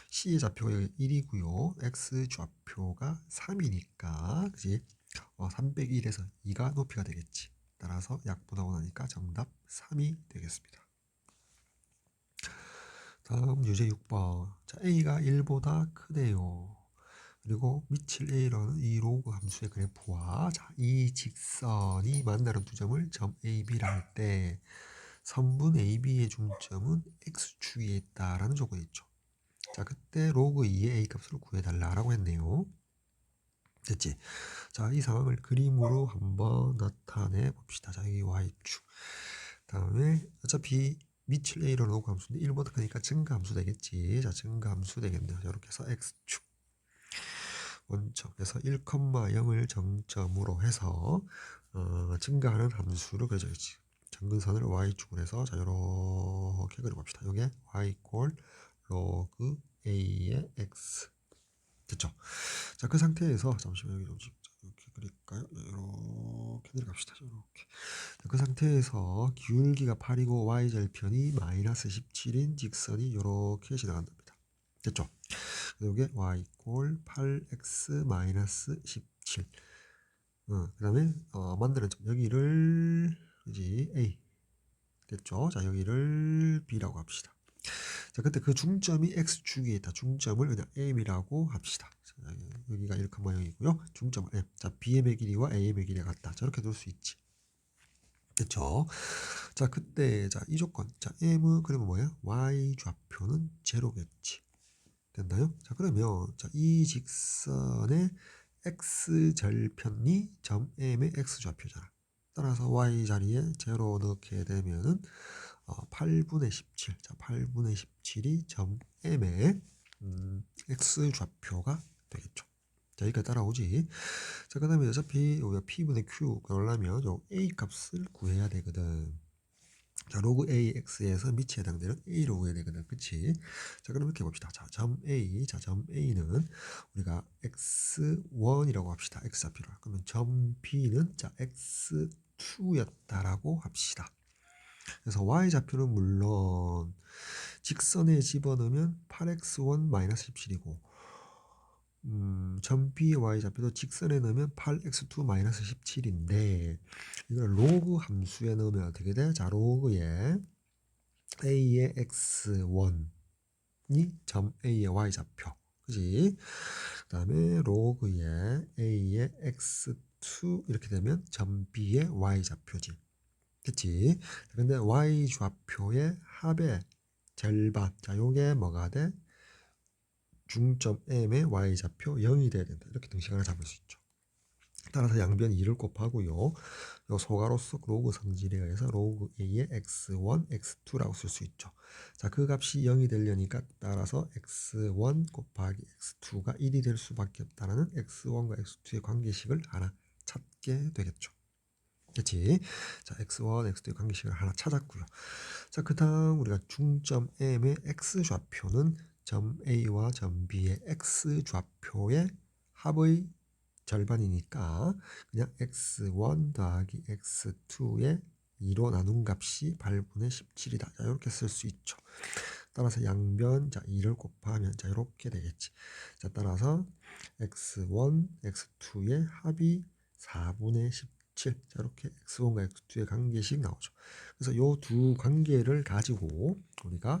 C의 좌표가 1이고요. X 좌표가 3이니까 그지? 301에서 2가 높이가 되겠지. 따라서 약분하고 나니까 정답 3이 되겠습니다. 다음 유제 6번. 자, A가 1보다 크대요. 그리고 미칠 A라는 이 로그 함수의 그래프와 이 직선이 만나는 두 점을 점 A, B라 할 때 선분 A, B의 중점은 X축에 있다라는 조건이 있죠. 자, 그때 로그 2의 A 값을 구해달라고 했네요. 됐지? 자, 이 상황을 그림으로 한번 나타내 봅시다. 자, 여기 Y축. 다음에 어차피 미칠 A로 로그 함수인데 1보다 크니까 증가함수 되겠지. 자, 증가함수 되겠네요. 자, 이렇게 해서 X축. 원점에서 1,0을 정점으로 해서 증가하는 함수를 그려줘야지. 점근선을 y축으로 해서 자 이렇게 그려봅시다. 이게 y 꼴 로그 a의 x 됐죠? 자, 그 상태에서 잠시만 여기 좀 이렇게 그릴까요? 이렇게 내려갑시다. 이렇게. 자, 그 상태에서 기울기가 8이고 y절편이 마이너스 17인 직선이 이렇게 지나간답니다. 됐죠? 이게 y 꼴 8x 마이너스 17. 그 다음에 만드는 점 여기를 그지 A 됐죠? 자, 여기를 B라고 합시다. 자, 그때 그 중점이 X축에 있다. 중점을 그냥 M이라고 합시다. 자, 여기가 1,0이고요. 중점을 M. 자, Bm의 길이와 A의 길이가 같다. 저렇게 둘 수 있지. 됐죠? 자, 그때 자, 이 조건. 자, M은 그러면 뭐야? Y 좌표는 제로겠지. 됐나요? 자, 그러면 자, 이 직선의 x절편이 점 m의 x좌표잖아. 따라서 y 자리에 제로 넣게 되면은 8분의 17. 자, 8분의 17이 점 m의 x좌표가 되겠죠. 자, 여기까지 따라오지. 자, 그 다음에 어차피 우리가 p분의 q 그러려면 요 a 값을 구해야 되거든. 자, 로그 AX에서 밑에 해당되는 A로 구해야 되거든. 그치? 자, 그럼 이렇게 봅시다. 자, 점 A. 자, 점 A는 우리가 X1이라고 합시다. X좌표를. 그러면 점 B는 자, X2였다라고 합시다. 그래서 Y좌표는 물론 직선에 집어넣으면 8X1-17이고 점 B의 Y좌표도 직선에 넣으면 8x2-17인데 이걸 로그 함수에 넣으면 어떻게 돼? 자, 로그에 A의 x1이 점 A의 Y좌표 그지? 그 다음에 로그에 A의 x2 이렇게 되면 점 B의 Y좌표지. 그치? 근데 Y좌표의 합의 절반 자, 요게 뭐가 돼? 중점 M의 Y좌표 0이 돼야 된다. 이렇게 등식을 잡을 수 있죠. 따라서 양변 2를 곱하고요. 요 소가로서 로그 성질에 의해서 로그 A의 x1, x2라고 쓸 수 있죠. 자, 그 값이 0이 되려니까 따라서 x1 곱하기 x2가 1이 될 수밖에 없다는 x1과 x2의 관계식을 하나 찾게 되겠죠. 그렇지? 자, x1, x2의 관계식을 하나 찾았고요. 자, 그 다음 우리가 중점 M의 x좌표는 점 A와 점 B의 x좌표의 합의 절반이니까 그냥 x1 더하기 x2의 2로 나눈 값이 8분의 17이다. 자, 이렇게 쓸 수 있죠. 따라서 양변 자 2를 곱하면 자 이렇게 되겠지. 자, 따라서 x1, x2의 합이 4분의 17. 자, 이렇게 x1과 x2의 관계식 나오죠. 그래서 이 두 관계를 가지고 우리가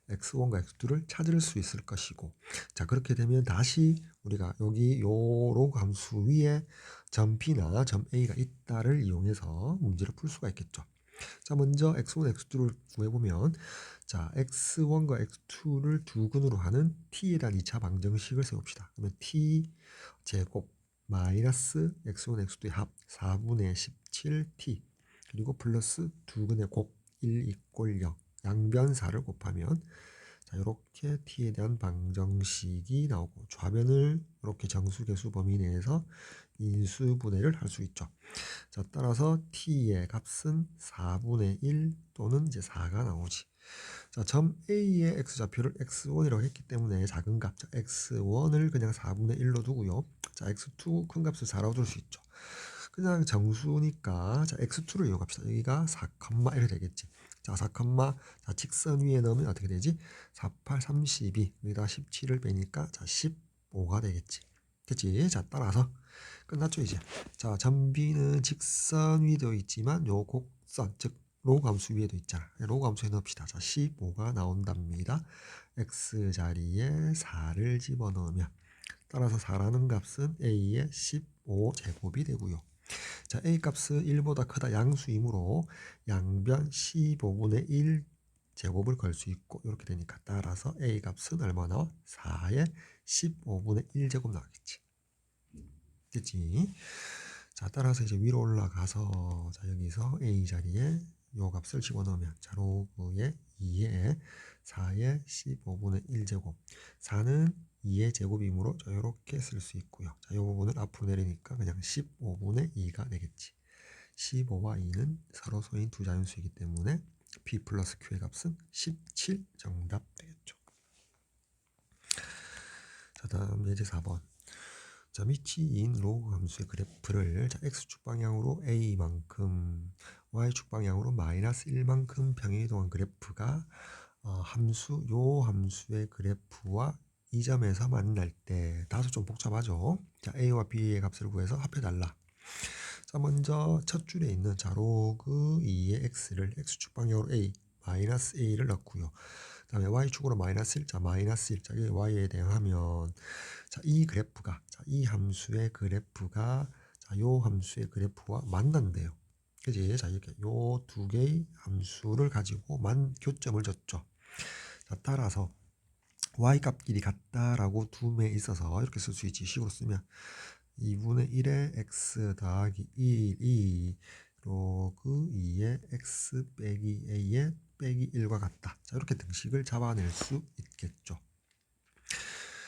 x1과 x2를 찾을 수 있을 것이고 자, 그렇게 되면 다시 우리가 여기 요 로그 함수 위에 점 B나 점 A가 있다를 이용해서 문제를 풀 수가 있겠죠. 자, 먼저 x1, x2를 구해보면 자, x1과 x2를 두 근으로 하는 t에 대한 2차 방정식을 세웁시다. 그러면 t 제곱 마이너스 x1, x2의 합 4분의 17t 그리고 플러스 두 근의 곱 1 이꼴 0 양변사를 곱하면 자, 이렇게 t에 대한 방정식이 나오고 좌변을 이렇게 정수계수 범위 내에서 인수분해를 할 수 있죠. 자, 따라서 t의 값은 4분의 1 또는 이제 4가 나오지. 자, 점 A의 x좌표를 x1이라고 했기 때문에 작은 값, 자, x1을 그냥 4분의 1로 두고요. 자, x2 큰 값을 4라고 둘 수 있죠. 그냥 정수니까 자, x2를 이용합시다. 여기가 4, 이렇게 되겠지. 자, 4, 자, 직선 위에 넣으면 어떻게 되지? 4, 8, 32. 여기다 17을 빼니까 자, 15가 되겠지. 됐지? 자, 따라서 끝났죠 이제. 자, 점비는 직선 위도 있지만 요 곡선, 즉 로그 함수 위에도 있잖아. 로그 함수에 넣읍시다. 자, 15가 나온답니다. x 자리에 4를 집어넣으면 따라서 4라는 값은 a의 15제곱이 되고요. 자, a 값은 1보다 크다 양수이므로 양변 15분의 1 제곱을 걸 수 있고 이렇게 되니까 따라서 a 값은 얼마나? 4의 15분의 1제곱 나오겠지. 됐지? 자, 따라서 이제 위로 올라가서 자, 여기서 a 자리에 요 값을 집어넣으면 자, 로그의 2에 4의 15분의 1제곱 4는 2의 제곱이므로 이렇게 쓸 수 있고요. 자, 이 부분을 앞으로 내리니까 그냥 15분의 2가 되겠지. 15와 2는 서로 소인 두 자연수이기 때문에 p 플러스 q의 값은 17 정답 되겠죠. 자, 다음 예제 4번. 자, 밑인 로그 함수의 그래프를 자, x축 방향으로 a만큼 y축 방향으로 마이너스 1만큼 평행이동한 그래프가 요 함수의 그래프와 이 점에서 만날 때 다소 좀 복잡하죠. 자, a와 b의 값을 구해서 합해달라. 자, 먼저 첫 줄에 있는 자, 로그 2의 x를 x축 방향으로 a, 마이너스 a를 넣고요. 그 다음에 y축으로 마이너스 1, 자, 마이너스 1, 자, y에 대응하면 자, 이 그래프가, 자, 이 함수의 그래프가 자, 요 함수의 그래프와 만난대요. 그지? 자, 이렇게 요 두 개의 함수를 가지고 교점을 줬죠. 자, 따라서 y 값끼리 같다라고 둠에 있어서 이렇게 쓸 수 있지. 식으로 쓰면 2분의 1의 x 더하기 1이 로그 2의 x 빼기 a의 빼기 1과 같다. 자, 이렇게 등식을 잡아낼 수 있겠죠.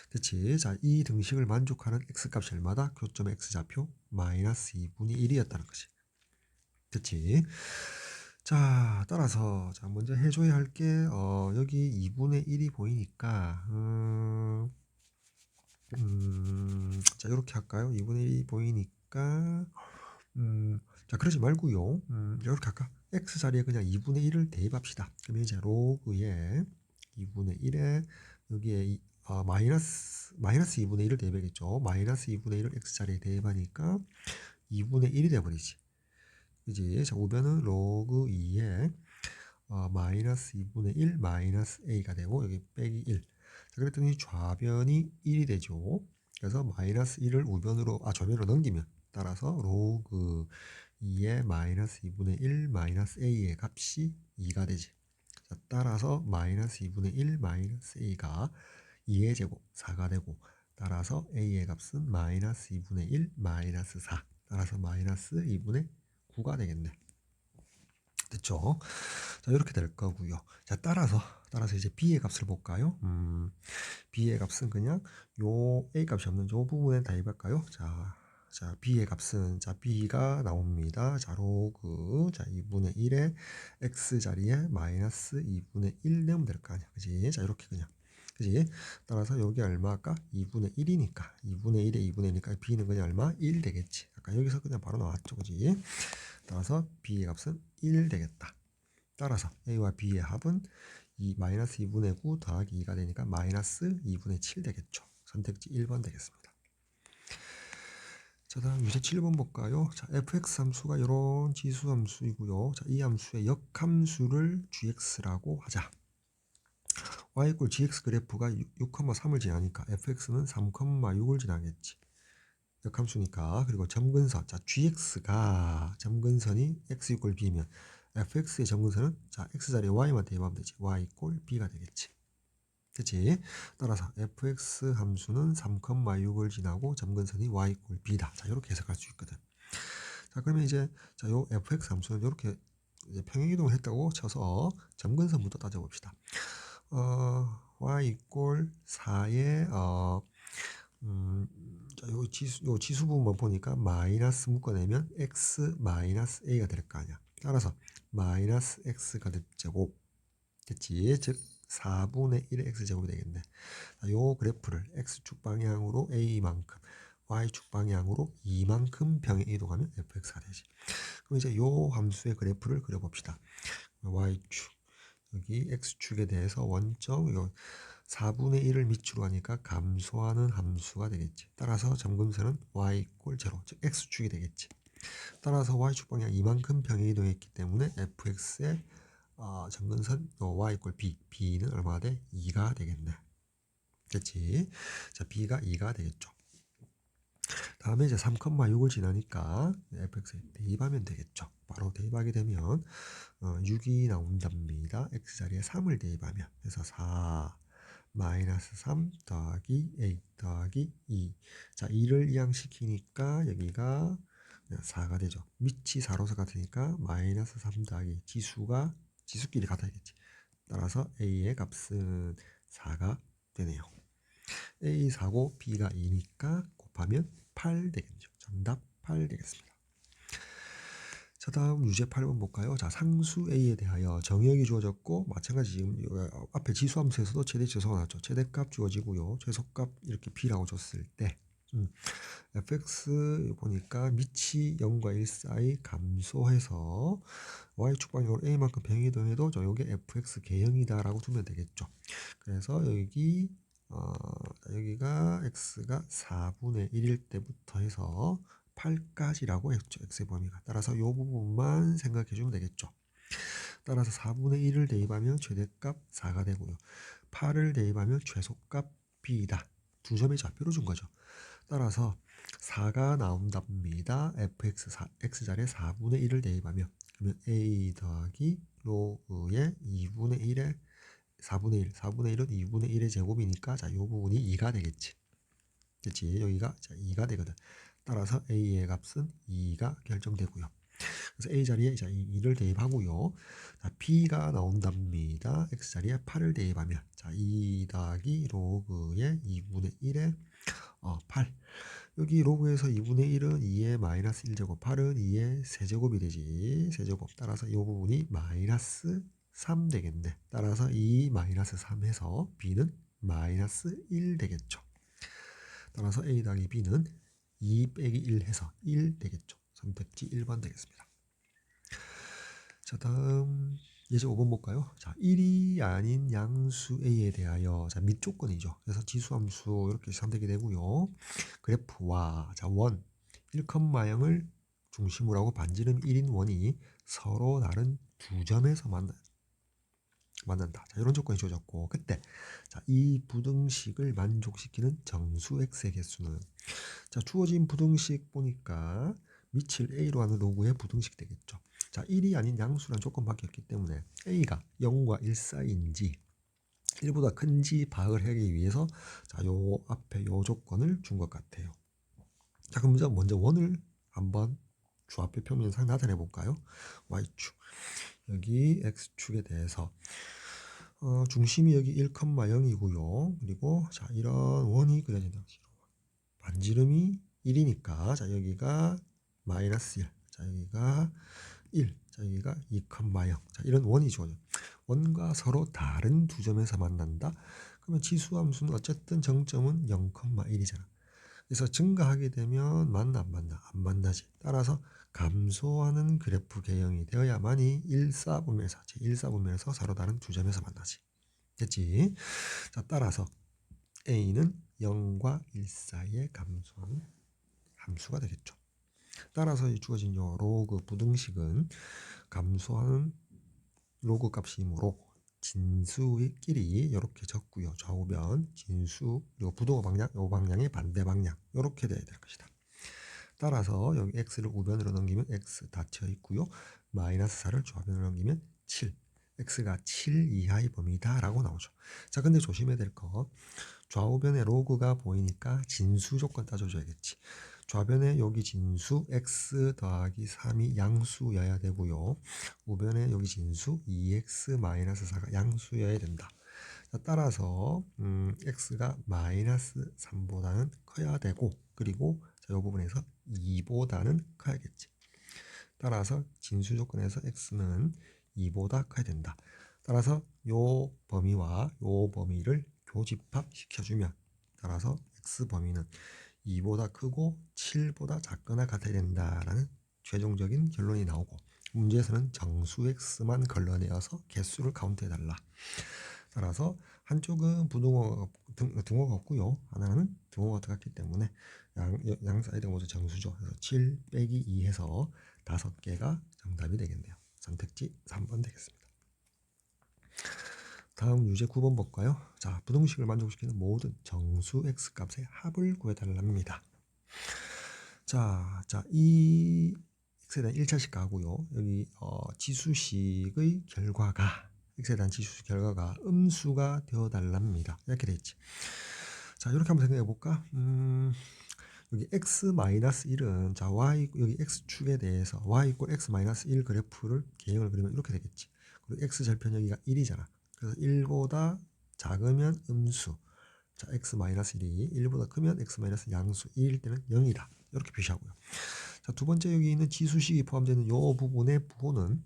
그치? 자, 이 등식을 만족하는 x값이 얼마다? 교점 x좌표 마이너스 2분의 1이었다는 것이. 그치? 자, 따라서 자, 먼저 해줘야 할 게 여기 2분의 1이 보이니까 자, 이렇게 할까요? 2분의 1이 보이니까 자, 그러지 말고요. 이렇게 할까? x 자리에 그냥 2분의 1을 대입합시다. 그러면 이제 로그에 2분의 1에 여기에 마이너스 2분의 1을 대입하겠죠. 마이너스 2분의 1을 x 자리에 대입하니까 2분의 1이 돼버리지. 그지? 자, 우변은 로그 2에 마이너스 2분의 1 마이너스 a가 되고 여기 빼기 1. 자, 그랬더니 좌변이 1이 되죠. 그래서 마이너스 1을 우변으로 좌변으로 넘기면 따라서 로그 2의 마이너스 2분의 1 마이너스 a의 값이 2가 되지. 자, 따라서 마이너스 2분의 1 마이너스 a가 2의 제곱 4가 되고 따라서 a의 값은 마이너스 2분의 1 마이너스 4 따라서 마이너스 2분의 9가 되겠네. 됐죠? 자, 이렇게 될 거고요. 자, 따라서 이제 b의 값을 볼까요? b의 값은 그냥 요 a 값이 없는 요 부분에 대입할까요? 자, b의 값은 자, b가 나옵니다. 자, 로그 자, 2분의 1에 x 자리에 마이너스 2분의 1 내면 될 거 아니야. 그지? 자, 이렇게 그냥. 그지? 따라서 여기 얼마일까? 2분의 1이니까 2분의 1에 2분의 1이니까 b는 그냥 얼마? 1 되겠지. 아까 여기서 그냥 바로 나왔죠. 그지? 따라서 b의 값은 1 되겠다. 따라서 a와 b의 합은 마이너스 2분의 9 더하기 2가 되니까 마이너스 2분의 7 되겠죠. 선택지 1번 되겠습니다. 자, 다음 유제 7번 볼까요? 자, fx 함수가 이런 지수 함수이고요. 자, 이 함수의 역함수를 gx라고 하자. y = gx 그래프가 6,3을 지나니까 fx는 3,6을 지나겠지. 역함수니까. 그리고 점근선. 자, gx가 점근선이 x = b면 fx의 점근선은 자, x자리에 y만 대입하면 되지. y = b가 되겠지. 그치? 따라서 fx 함수는 3,6을 지나고 점근선이 y = b다. 자, 이렇게 해석할 수 있거든. 자, 그러면 이제 자, 요 fx 함수는 이렇게 이제 평행이동을 했다고 쳐서 점근선부터 따져봅시다. y = 4의 자, 요 지수 부분만 보니까 마이너스 묶어내면 x 마이너스 a가 될 거 아니야. 따라서 마이너스 x가 제곱 됐지. 즉 4분의 1의 x제곱이 되겠네. 자, 요 그래프를 x축 방향으로 a만큼 y축 방향으로 2만큼 평행 이동하면 fx가 되지. 그럼 이제 요 함수의 그래프를 그려봅시다. y축 여기 x축에 대해서 원점 요 4분의 1을 밑으로 하니까 감소하는 함수가 되겠지. 따라서 점근선은 y = 0, 즉 x축이 되겠지. 따라서 y축 방향 이만큼 평행 이동했기 때문에 fx의 점근선 y = b, b는 얼마가 돼? 2가 되겠네. 됐지? 자, b가 2가 되겠죠. 다음에 이제 3,6을 지나니까 fx에 대입하면 되겠죠. 바로 대입하게 되면 6이 나온답니다. x자리에 3을 대입하면, 그래서 4 마이너스 3 더하기 a 더하기 2. 자, 2를 이항시키니까 여기가 4가 되죠. 밑이 4로서 같으니까 마이너스 3 더하기 지수끼리 같아야겠지. 따라서 a의 값은 4가 되네요. a 4고 b가 2니까 곱하면 8 되겠죠. 정답 8 되겠습니다. 자, 다음 유제 8번 볼까요? 자, 상수 a에 대하여 정의역이 주어졌고, 마찬가지 지금 앞에 지수함수에서도 최대 최소가 나왔죠. 최대값 주어지고요. 최소값 이렇게 b라고 줬을 때 fx 보니까 밑이 0과 1 사이 감소해서 y축 방향으로 a만큼 평행이동해도 요게 fx 개형이다라고 두면 되겠죠. 그래서 여기가 x가 4분의 1일 때부터 해서 8까지라고 했죠. x의 범위가. 따라서 이 부분만 생각해 주면 되겠죠. 따라서 4분의 1을 대입하면 최대값 4가 되고요. 8을 대입하면 최소값 b이다. 두 점의 좌표를 준 거죠. 따라서 4가 나온답니다. x자리에 4분의 1을 대입하면, 그러면 a 더하기 로그의 2분의 1에 4분의 1, 4분의 1은 2분의 1의 제곱이니까 자, 이 부분이 2가 되겠지. 그치? 여기가 자, 2가 되거든. 따라서 a의 값은 2가 결정되고요. 그래서 a 자리에 자, 2를 대입하고요. 자, b가 나온답니다. x 자리에 8을 대입하면 자, 2 더하기 로그의 2분의 1에 8. 여기 로그에서 2분의 1은 2의 마이너스 1제곱, 8은 2의 세제곱이 되지. 세제곱. 따라서 이 부분이 마이너스 3 되겠네. 따라서 2 마이너스 3 해서 b는 마이너스 1 되겠죠. 따라서 a 더하기 b는 2 빼기 1 해서 1 되겠죠. 선택지 1번 되겠습니다. 자, 다음 예제 5번 볼까요? 자, 1이 아닌 양수 a에 대하여 자, 밑조건이죠. 그래서 지수함수 이렇게 선택이 되고요. 그래프와 자, 원 1,0을 중심으로 하고 반지름 1인 원이 서로 다른 두 점에서 만난다. 자, 이런 조건이 주어졌고, 그때 자, 이 부등식을 만족시키는 정수 x의 개수는, 자, 주어진 부등식 보니까 밑을 a로 하는 로그의 부등식 되겠죠. 자, 1이 아닌 양수란 조건밖에 없기 때문에 a가 0과 1 사이인지 1보다 큰지 파악을 하기 위해서 자, 요 앞에 요 조건을 준 것 같아요. 자, 그럼 먼저 원을 한번 주합의 평면상 나타내 볼까요? y축, 여기 x축에 대해서 중심이 여기 1,0이고요. 그리고 자, 이런 원이 그려진다. 반지름이 1이니까 자, 여기가 마이너스 1, 자, 여기가 1, 자, 여기가 2,0. 자, 이런 원이 주어져. 원과 서로 다른 두 점에서 만난다. 그러면 지수함수는 어쨌든 정점은 0,1이잖아. 그래서 증가하게 되면 만나 안 만나? 안 만나지. 따라서 감소하는 그래프 개형이 되어야만이 1사분면에서 제1사분면에서 서로 다른 두 점에서 만나지. 됐지? 자, 따라서 a는 0과 1 사이에 감소하는 함수가 되겠죠. 따라서 주어진 요 로그 부등식은 감소하는 로그 값이므로 진수끼리 이렇게 적고요. 좌우변 진수 그리고 부동호 방향 요 방향의 반대 방향 이렇게 돼야 될 것이다. 따라서 여기 x를 우변으로 넘기면 x 닫혀 있고요. 마이너스 4를 좌변으로 넘기면 7. x가 7 이하의 범위다 라고 나오죠. 자, 근데 조심해야 될 거, 좌우변에 로그가 보이니까 진수 조건 따져줘야겠지. 좌변에 여기 진수 x 더하기 3이 양수여야 되고요. 우변에 여기 진수 2x-4가 양수여야 된다. 자, 따라서 x가 마이너스 3보다는 커야 되고, 그리고 이 부분에서 2보다는 커야겠지. 따라서 진수 조건에서 x는 2보다 커야 된다. 따라서 요 범위와 요 범위를 교집합 시켜주면, 따라서 x 범위는 2보다 크고 7보다 작거나 같아야 된다라는 최종적인 결론이 나오고, 문제에서는 정수 x만 걸러내어서 개수를 카운트해달라. 따라서 한쪽은 등호가 없고요. 하나는 등호가 들어갔기 때문에 양 사이드가 모두 정수죠. 그래서 7 빼기 2 해서 5개가 정답이 되겠네요. 선택지 3번 되겠습니다. 다음 유제 9번 볼까요? 자, 부등식을 만족시키는 모든 정수 x 값의 합을 구해달랍니다. 자, 이 x에 대한 1차식 가고요. 여기 지수식의 결과가 x에 대한 지수식 결과가 음수가 되어달랍니다. 이렇게 돼 있지. 자, 이렇게 한번 생각해 볼까? 여기 x-1은 자 y 여기 x축에 대해서 y = x-1 그래프를 개형을 그리면 이렇게 되겠지. 그리고 x 절편 여기가 1이잖아. 그래서 1보다 작으면 음수. 자, x-1이 1보다 크면 x- 양수, 1일 때는 0이다. 이렇게 표시하고요. 자, 두 번째 여기 있는 지수식이 포함되는 이 부분의 부호는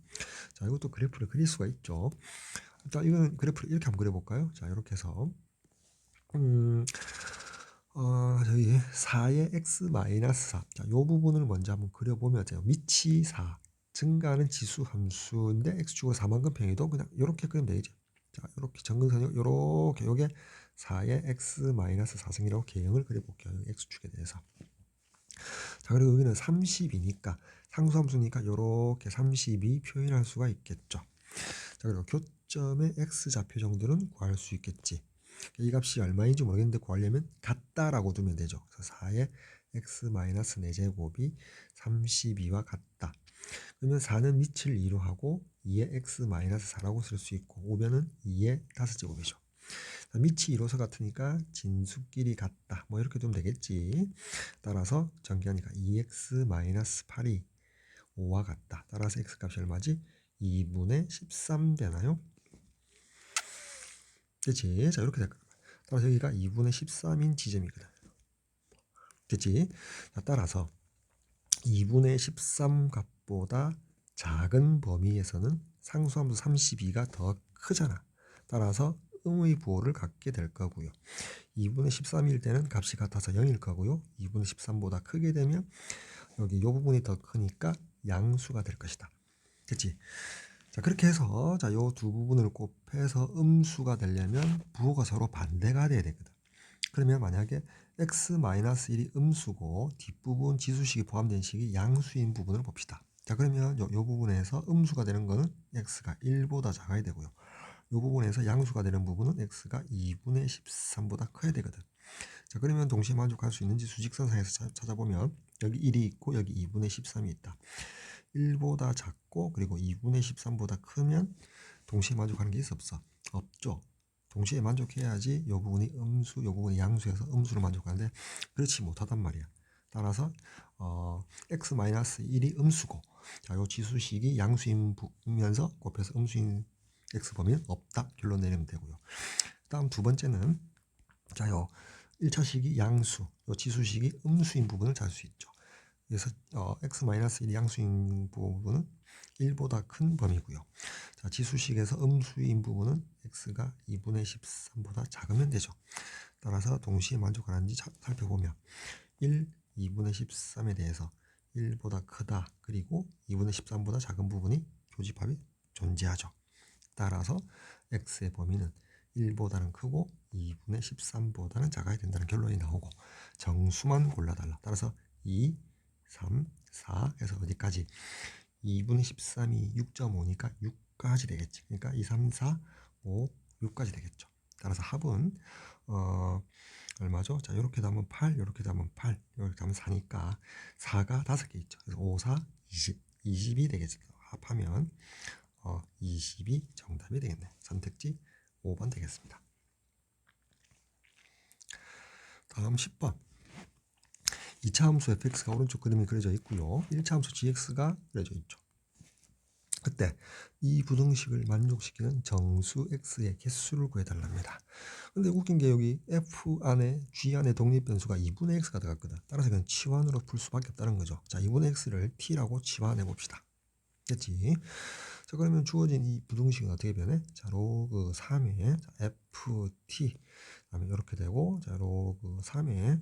자, 이것도 그래프를 그릴 수가 있죠. 자, 이거는 그래프를 이렇게 한번 그려볼까요? 자, 이렇게 해서 저희 4의 x-4. 자, 이 부분을 먼저 한번 그려보면 돼요. 밑이 4. 증가하는 지수 함수인데 x축으로 4만큼 평이도 그냥 이렇게 그리면 되죠. 자, 이렇게 정근선이 이렇게 요게 4의 x-4승이라고 개형을 그려볼게요. x축에 대해서. 자, 그리고 여기는 30이니까 상수함수니까 이렇게 32 표현할 수가 있겠죠. 자, 그리고 교점의 x좌표 정도는 구할 수 있겠지. 이 값이 얼마인지 모르겠는데 구하려면 같다라고 두면 되죠. 그래서 4의 x-4제곱이 32와 같다. 그러면 4는 밑을 2로 하고 2의 x-4라고 쓸 수 있고 오변은 2의 5제곱이죠. 밑이 2로서 같으니까 진수끼리 같다. 뭐 이렇게 두면 되겠지. 따라서 전개하니까 2x-8이 5와 같다. 따라서 x값이 얼마지? 2분의 13 되나요? 됐지? 자, 이렇게 될 거야. 따라서 여기가 2분의 13인 지점이거든. 됐지? 자, 따라서 2분의 13 값보다 작은 범위에서는 상수함수 32가 더 크잖아. 따라서 음의 부호를 갖게 될 거고요. 2분의 13일 때는 값이 같아서 0일 거고요. 2분의 13보다 크게 되면 여기 이 부분이 더 크니까 양수가 될 것이다. 됐지? 자, 그렇게 해서 자, 요 두 부분을 곱해서 음수가 되려면 부호가 서로 반대가 돼야 되거든. 그러면 만약에 x-1이 음수고 뒷부분 지수식이 포함된 식이 양수인 부분을 봅시다. 자, 그러면 요 부분에서 음수가 되는 거는 x가 1보다 작아야 되고요. 요 부분에서 양수가 되는 부분은 x가 2분의 13보다 커야 되거든. 자, 그러면 동시에 만족할 수 있는지 수직선상에서 찾아보면 여기 1이 있고 여기 2분의 13이 있다. 1보다 작고 그리고 2분의 13보다 크면 동시에 만족하는 게 있어 없어? 없죠. 동시에 만족해야지 이 부분이 음수, 이 부분이 양수여서 음수로 만족하는데 그렇지 못하단 말이야. 따라서 x-1이 음수고 자, 요 지수식이 양수이면서 곱해서 음수인 x 범위는 없다. 결론 내리면 되고요. 다음 두 번째는 자, 요 1차식이 양수, 요 지수식이 음수인 부분을 찾을 수 있죠. 그래서 x-1이 양수인 부분은 1보다 큰 범위고요. 자, 지수식에서 음수인 부분은 x가 2분의 13보다 작으면 되죠. 따라서 동시에 만족하는지 살펴보면 1, 2분의 13에 대해서 1보다 크다 그리고 2분의 13보다 작은 부분이 교집합이 존재하죠. 따라서 x의 범위는 1보다는 크고 2분의 13보다는 작아야 된다는 결론이 나오고 정수만 골라달라. 따라서 2, 3, 4 해서 어디까지? 2분의 13이 6.5니까 6까지 되겠지. 그러니까 2, 3, 4, 5, 6까지 되겠죠. 따라서 합은 얼마죠? 자, 이렇게 하면 8, 이렇게 하면 8, 이렇게 하면 4니까 4가 5개 있죠. 그래서 5, 4, 20, 20이 되겠죠. 합하면 20이 정답이 되겠네. 선택지 5번 되겠습니다. 다음 10번. 2차 함수 fx가 오른쪽 그림이 그려져 있고요. 1차 함수 gx가 그려져 있죠. 그때 이 부등식을 만족시키는 정수 x의 개수를 구해달랍니다. 근데 웃긴 게 여기 f 안에 g 안에 독립변수가 2분의 x가 들어갔거든. 따라서 그냥 치환으로 풀 수밖에 없다는 거죠. 자, 2분의 x를 t라고 치환해 봅시다. 됐지? 자, 그러면 주어진 이 부등식은 어떻게 변해? 자, 로그 3의 ft 그다음에 이렇게 되고 자, 로그 3의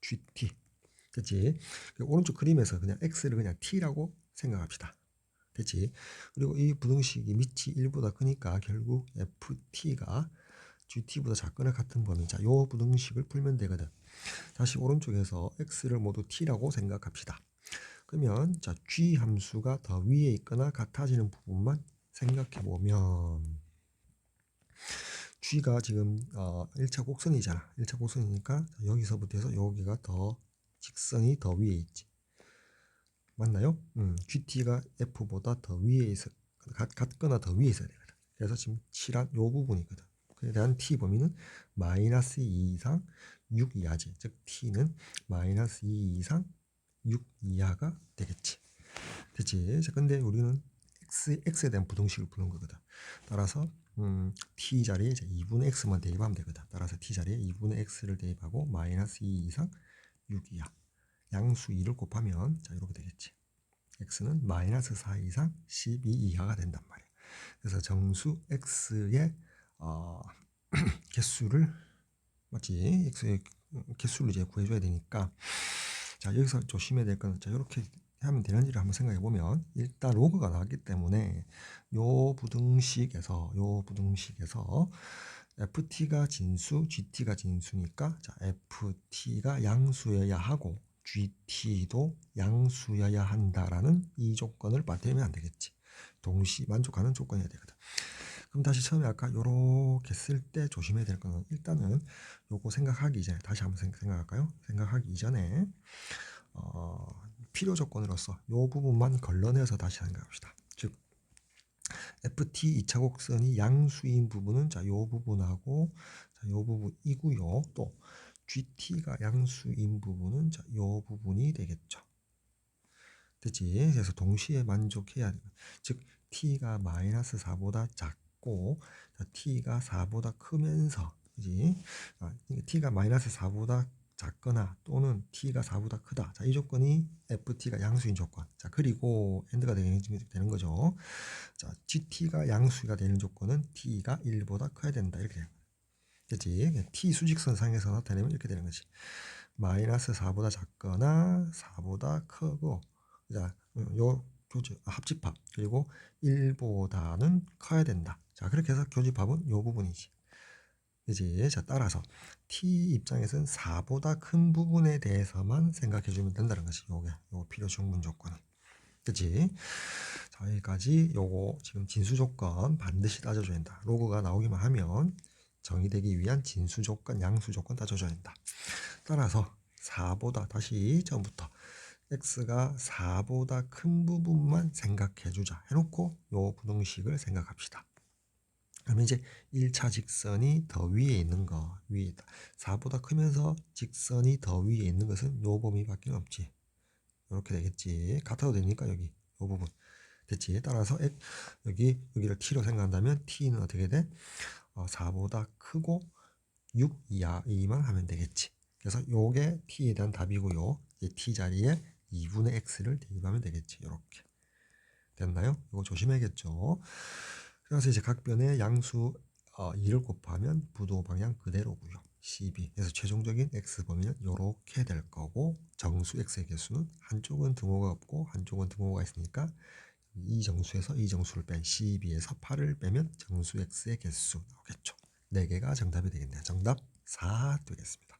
gt 됐지? 오른쪽 그림에서 그냥 x를 그냥 t라고 생각합시다. 됐지? 그리고 이 부등식이 밑이 1보다 크니까 결국 ft가 gt보다 작거나 같은 범위. 자, 요 부등식을 풀면 되거든. 다시 오른쪽에서 x를 모두 t라고 생각합시다. 그러면 자, g 함수가 더 위에 있거나 같아지는 부분만 생각해 보면 g가 지금 1차 곡선이잖아. 1차 곡선이니까 여기서부터 해서 여기가 더 직선이 더 위에 있지. 맞나요? GT가 F보다 더 위에 있어 같거나 더 위에 있어야 되거든. 그래서 지금 칠한 요 부분이거든. 그에 대한 T 범위는 마이너스 2 이상 6 이하지. 즉 T는 마이너스 2 이상 6 이하가 되겠지. 됐지? 자, 근데 우리는 X에 대한 부등식을 푸는 거거든. 따라서 T 자리에 이제 2분의 X만 대입하면 되거든. 따라서 T 자리에 2분의 X를 대입하고 마이너스 2 이상 6 이하 양수 2를 곱하면 자 이렇게 되겠지. x는 마이너스 4 이상 12 이하가 된단 말이야. 그래서 정수 x의 개수를 맞지? x의 개수를 이제 구해줘야 되니까 자 여기서 조심해야 될 거는 자 이렇게 하면 되는지를 한번 생각해 보면 일단 로그가 나왔기 때문에 요 부등식에서 ft가 진수, gt가 진수니까 자 ft가 양수여야 하고 GT도 양수여야 한다라는 이 조건을 빠뜨리면 안 되겠지. 동시 만족하는 조건이어야 되거든. 그럼 다시 처음에 아까 요렇게 쓸 때 조심해야 될 거는 일단은 요거 생각하기 이전에 다시 한번 생각할까요? 생각하기 이전에 필요 조건으로서 요 부분만 걸러내서 다시 생각합시다. 즉 FT 2차 곡선이 양수인 부분은 자 요 부분하고 자 요 부분이고요. 또 GT가 양수인 부분은 자, 요 부분이 되겠죠. 됐지? 그래서 동시에 만족해야 돼. 즉 T가 마이너스 4보다 작고 자, T가 4보다 크면서 그지? T가 마이너스 4보다 작거나 또는 T가 4보다 크다. 자, 이 조건이 FT가 양수인 조건. 자, 그리고 AND가 되는 거죠. 자, GT가 양수가 되는 조건은 T가 1보다 커야 된다. 이렇게 돼요. 그치? T 수직선 상에서 나타내면 이렇게 되는 거지. 마이너스 4보다 작거나 4보다 크고, 자, 요 합집합. 그리고 1보다는 커야 된다. 자, 그렇게 해서 교집합은 요 부분이지. 그지? 자, 따라서 T 입장에서는 4보다 큰 부분에 대해서만 생각해 주면 된다는 것이 요거 필요 충분 조건은. 그치? 자, 여기까지 요거 지금 진수 조건 반드시 따져줘야 된다. 로그가 나오기만 하면 정의되기 위한 진수 조건, 양수 조건 따져줘야 된다. 따라서 4보다 다시 처음부터 x가 4보다 큰 부분만 생각해주자 해놓고 요 부등식을 생각합시다. 그러면 이제 1차 직선이 더 위에 있는 거 위에 있다. 4보다 크면서 직선이 더 위에 있는 것은 요 범위밖에 없지. 이렇게 되겠지. 같아도 되니까 여기 요 부분 됐지. 따라서 여기를 t로 생각한다면 t는 어떻게 돼? 4보다 크고 6 이하이만 하면 되겠지. 그래서 요게 t에 대한 답이고요. 이제 t 자리에 2분의 x를 대입하면 되겠지. 이렇게 됐나요? 이거 조심해야겠죠. 그래서 이제 각 변의 양수 2를 곱하면 부도 방향 그대로고요. 12. 그래서 최종적인 x 범위는 이렇게 될 거고 정수 x의 개수는 한쪽은 등호가 없고 한쪽은 등호가 있으니까 이 정수에서 이 정수를 뺀 12에서 8을 빼면 정수 x의 개수 나오겠죠. 4개가 정답이 되겠네요. 정답 4 되겠습니다.